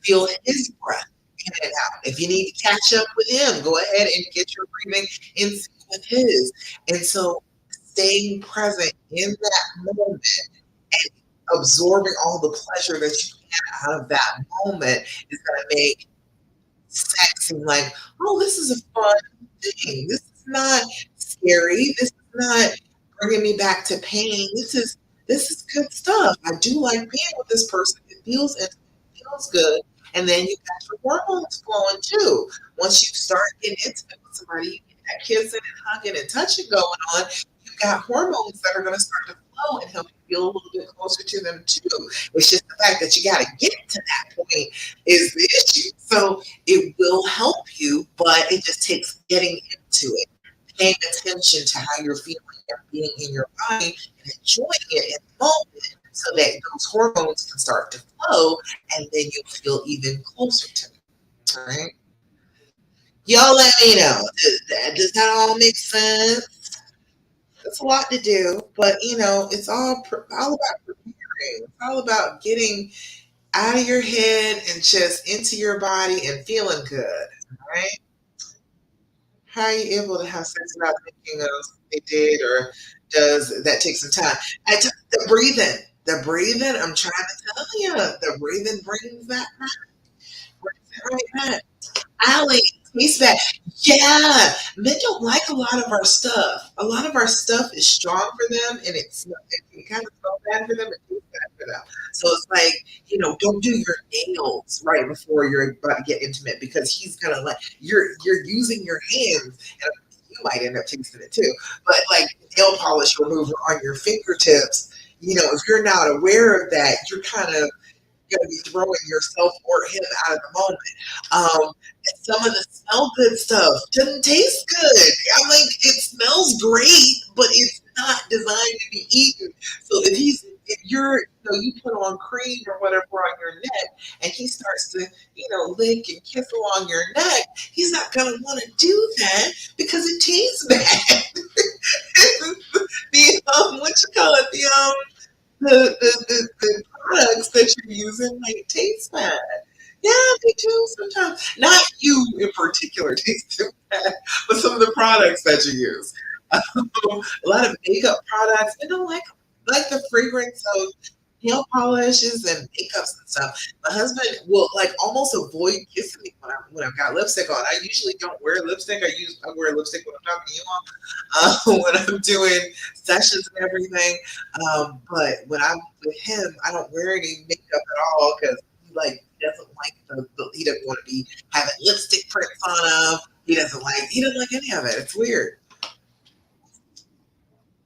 Speaker 1: feel his breath get it out. If you need to catch up with him, go ahead and get your breathing in sync with his. And so staying present in that moment and absorbing all the pleasure that you can out of that moment is going to make sex seem like, oh, this is a fun thing. This is not scary. This is not bringing me back to pain. This is good stuff. I do like being with this person. It feels intimate, it feels good. And then you got your hormones flowing too. Once you start getting intimate with somebody, you get that kissing and hugging and touching going on. You got hormones that are going to start to flow and help you feel a little bit closer to them too. It's just the fact that you got to get to that point is the issue. So it will help you, but it just takes getting into it, paying attention to how you're feeling and being in your body and enjoying it in the moment so that those hormones can start to flow and then you'll feel even closer to it. All right. Y'all let me know. Does that all make sense? It's a lot to do, but it's all about preparing. It's all about getting out of your head and just into your body and feeling good. Right? How are you able to have sex without thinking of a date, or does that take some time? The breathing. The breathing, I'm trying to tell you, the breathing brings that back. Brings it right back. Allie, taste that. Yeah, men don't like a lot of our stuff. A lot of our stuff is strong for them, and it kind of smells bad for them. It tastes bad for them. So it's like, don't do your nails right before you're about to get intimate because he's gonna like you're using your hands, and you might end up tasting it too. But like nail polish remover on your fingertips, if you're not aware of that, you're kind of going to be throwing yourself or him out of the moment. And some of the smell good stuff doesn't taste good. I'm like, it smells great, but it's not designed to be eaten. So if you put on cream or whatever on your neck, and he starts to, lick and kiss along your neck, he's not going to want to do that because it tastes bad. What you call it? The products that you're using might taste bad. Yeah, they do sometimes. Not you in particular taste too bad, but some of the products that you use. A lot of makeup products, I don't like the fragrance of nail polishes and makeups and stuff. My husband will like almost avoid kissing me when I've got lipstick on. I usually don't wear lipstick. I wear lipstick when I'm talking to you when I'm doing sessions and everything. But when I'm with him, I don't wear any makeup at all because he doesn't like he doesn't want to be having lipstick prints on him. He doesn't like any of it. It's weird.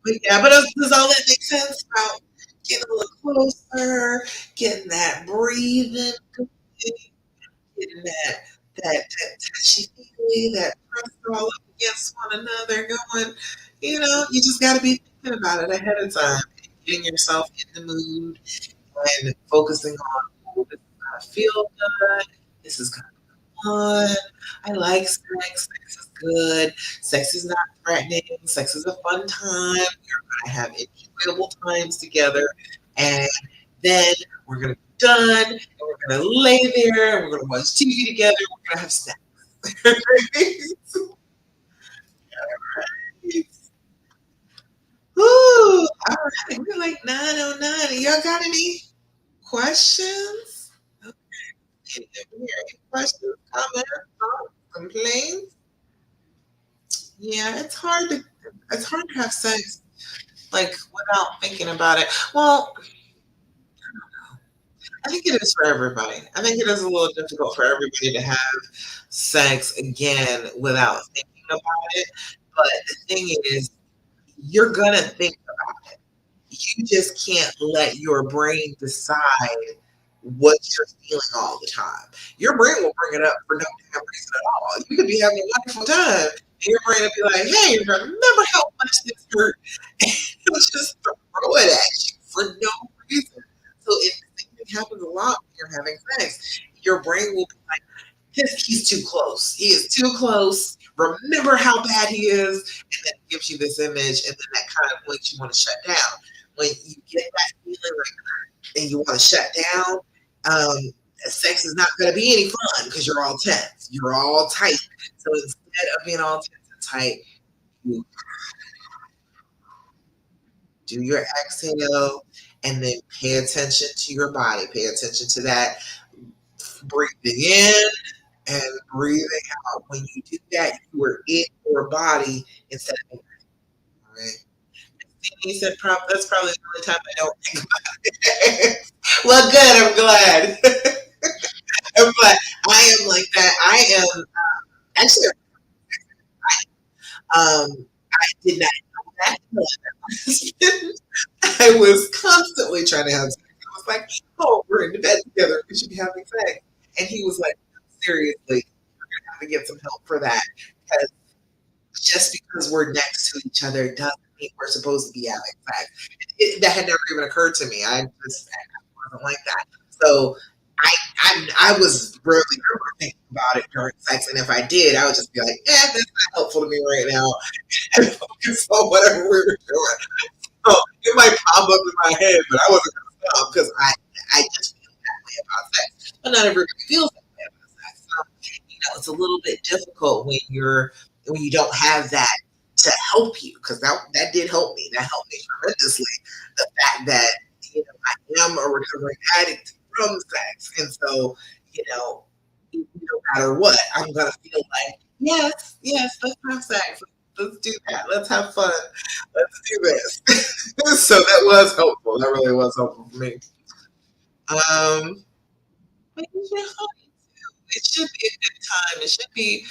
Speaker 1: But yeah, but does all that make sense about getting a little closer, getting that breathing, getting that touchy feely, that press all up against one another, going, you just got to be thinking about it ahead of time, getting yourself in the mood and focusing on, oh, this is gonna feel good. This is gonna be fun. I like sex. Sex is good. Sex is not threatening. Sex is a fun time. We're gonna have enjoyable times together, and then we're gonna be done, and we're gonna lay there, and we're gonna watch TV together. We're gonna have sex. Ooh, all right. We're like 9:09. Y'all got any questions? Any questions, comments, thoughts, complaints? Yeah, it's hard to have sex like without thinking about it. Well, I think it is for everybody. I think it is a little difficult for everybody to have sex again without thinking about it. But the thing is, you're gonna think about it. You just can't let your brain decide what you're feeling all the time. Your brain will bring it up for no damn reason at all. You could be having a wonderful time, and your brain will be like, "Hey, remember how much this hurt?" And it'll just throw it at you for no reason. So it happens a lot when you're having sex. Your brain will be like, he's too close. He is too close. Remember how bad he is, and then it gives you this image, and then that kind of makes you want to shut down. When you get that feeling like, and you want to shut down, um, sex is not going to be any fun because you're all tense. You're all tight. So instead of being all tense and tight, you do your exhale and then pay attention to your body. Pay attention to that breathing in and breathing out. When you do that, you are in your body instead of right. He said, that's probably the only time I don't think about it. Well, good. I'm glad. I'm glad. I am like that. I am actually. I did not know that. I was constantly trying to have sex. I was like, "Oh, we're in the bed together. We should be having sex." And he was like, "Seriously, you're gonna have to get some help for that because just because we're next to each other doesn't mean we're supposed to be having sex." That had never even occurred to me. I wasn't like that. So I was rarely ever thinking about it during sex, and if I did, I would just be like, that's not helpful to me right now, and focus on whatever we were doing. So it might pop up in my head, but I wasn't going to stop because I just feel that way about sex. But not everybody feels that way about sex. So, it's a little bit difficult when you don't have that to help you because that did help me. That helped me tremendously. The fact that I am a recovering addict from sex, and so no matter what, I'm gonna feel like yes, yes, let's have sex. Let's do that. Let's have fun. Let's do this. So that was helpful. That really was helpful for me. But yeah, it should be a good time. It should be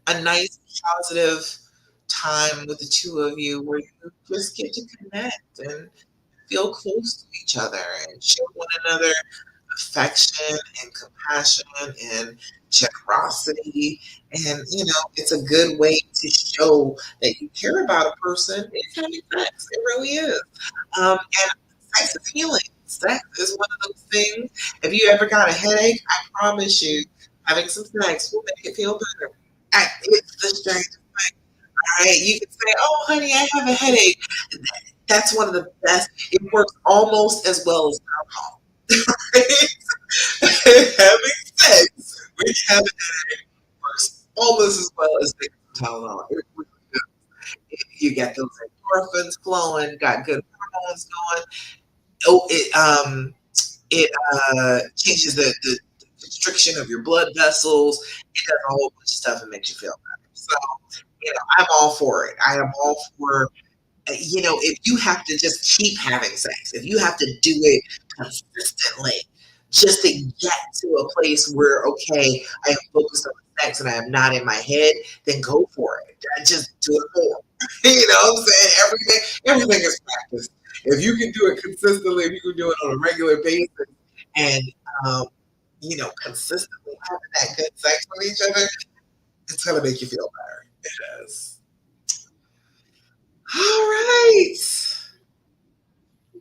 Speaker 1: a nice, positive time with the two of you where you just get to connect and feel close to each other and show one another affection and compassion and generosity. And, it's a good way to show that you care about a person. It's having sex. It really is. And sex is healing. Sex is one of those things. If you ever got a headache, I promise you, having some sex will make it feel better. It's the strangest thing. Right? You can say, "Oh, honey, I have a headache." That's one of the best. It works almost as well as alcohol. Having sex when you have a headache works almost as well as taking some Tylenol. It really does. You get those endorphins flowing, got good hormones going. Oh, it changes the constriction of your blood vessels. It does a whole bunch of stuff and makes you feel better. So, I'm all for it. I am all for if you have to just keep having sex, if you have to do it consistently just to get to a place where, okay, I am focused on the sex and I am not in my head, then go for it. Just do it more. You know what I'm saying? Everything is practice. If you can do it consistently, if you can do it on a regular basis and, um, consistently having that good sex with each other, it's going to make you feel better. It is. All right.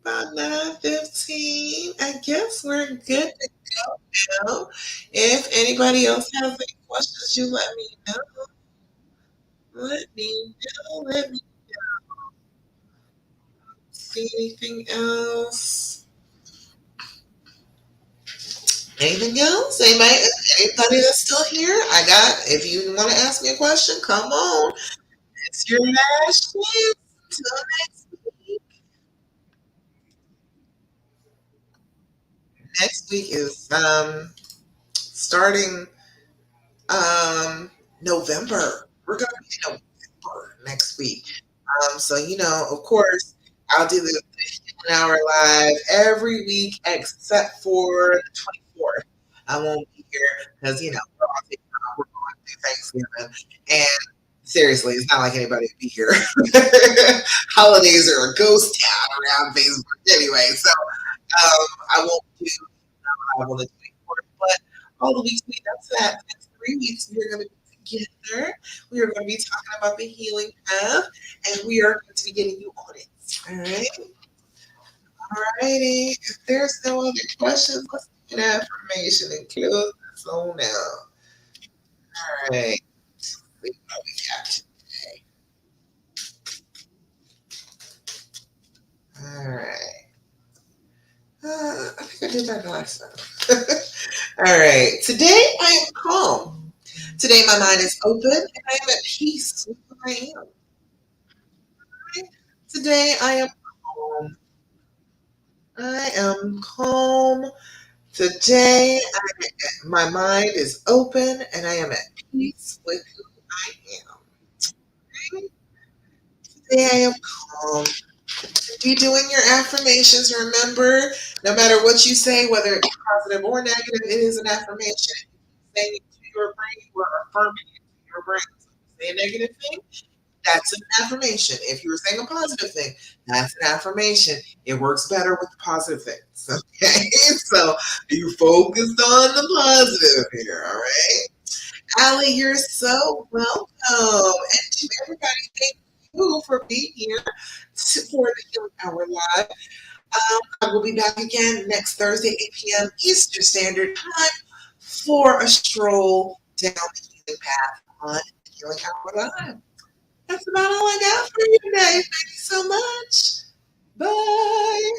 Speaker 1: About 9:15. I guess we're good to go now. If anybody else has any questions, you let me know. Let me know. Let me see anything else. Anything else? Anybody that's still here? If you want to ask me a question, come on. It's your last chance. Till next week. Next week is starting November. We're gonna be in November next week. So of course, I'll do the 1 hour live every week except for the 24th. I won't be here because we're all taking off. We're going through Thanksgiving, and seriously, it's not like anybody would be here. Holidays are a ghost town around Facebook anyway, so I won't do live on the 24th, but all the weeks leading up to that, the next 3 weeks, we are going to be together. We are going to be talking about the healing path, and we are going to be getting you on it. All right. All righty. If there's no other questions, let's get that information and close this on out. All right. See what we got today. All right. I think I did that last time. All right. Today I am calm. Today my mind is open and I am at peace with who I am. Today I am calm. I am calm. Today my mind is open and I am at peace with who I am. Today I am calm. Be doing your affirmations. Remember, no matter what you say, whether it's positive or negative, it is an affirmation. Saying it to your brain, you are affirming it to your brain. So if you say a negative thing, that's an affirmation. If you were saying a positive thing, that's an affirmation. It works better with the positive things. Okay, so you focused on the positive here. All right, Allie, you're so welcome, and to everybody, thank you for being here for the Healing Hour Live. I will be back again next Thursday, 8 p.m. Eastern Standard Time for a stroll down the healing path on Healing Hour Live. That's about all I got for you today. Thank you so much. Bye.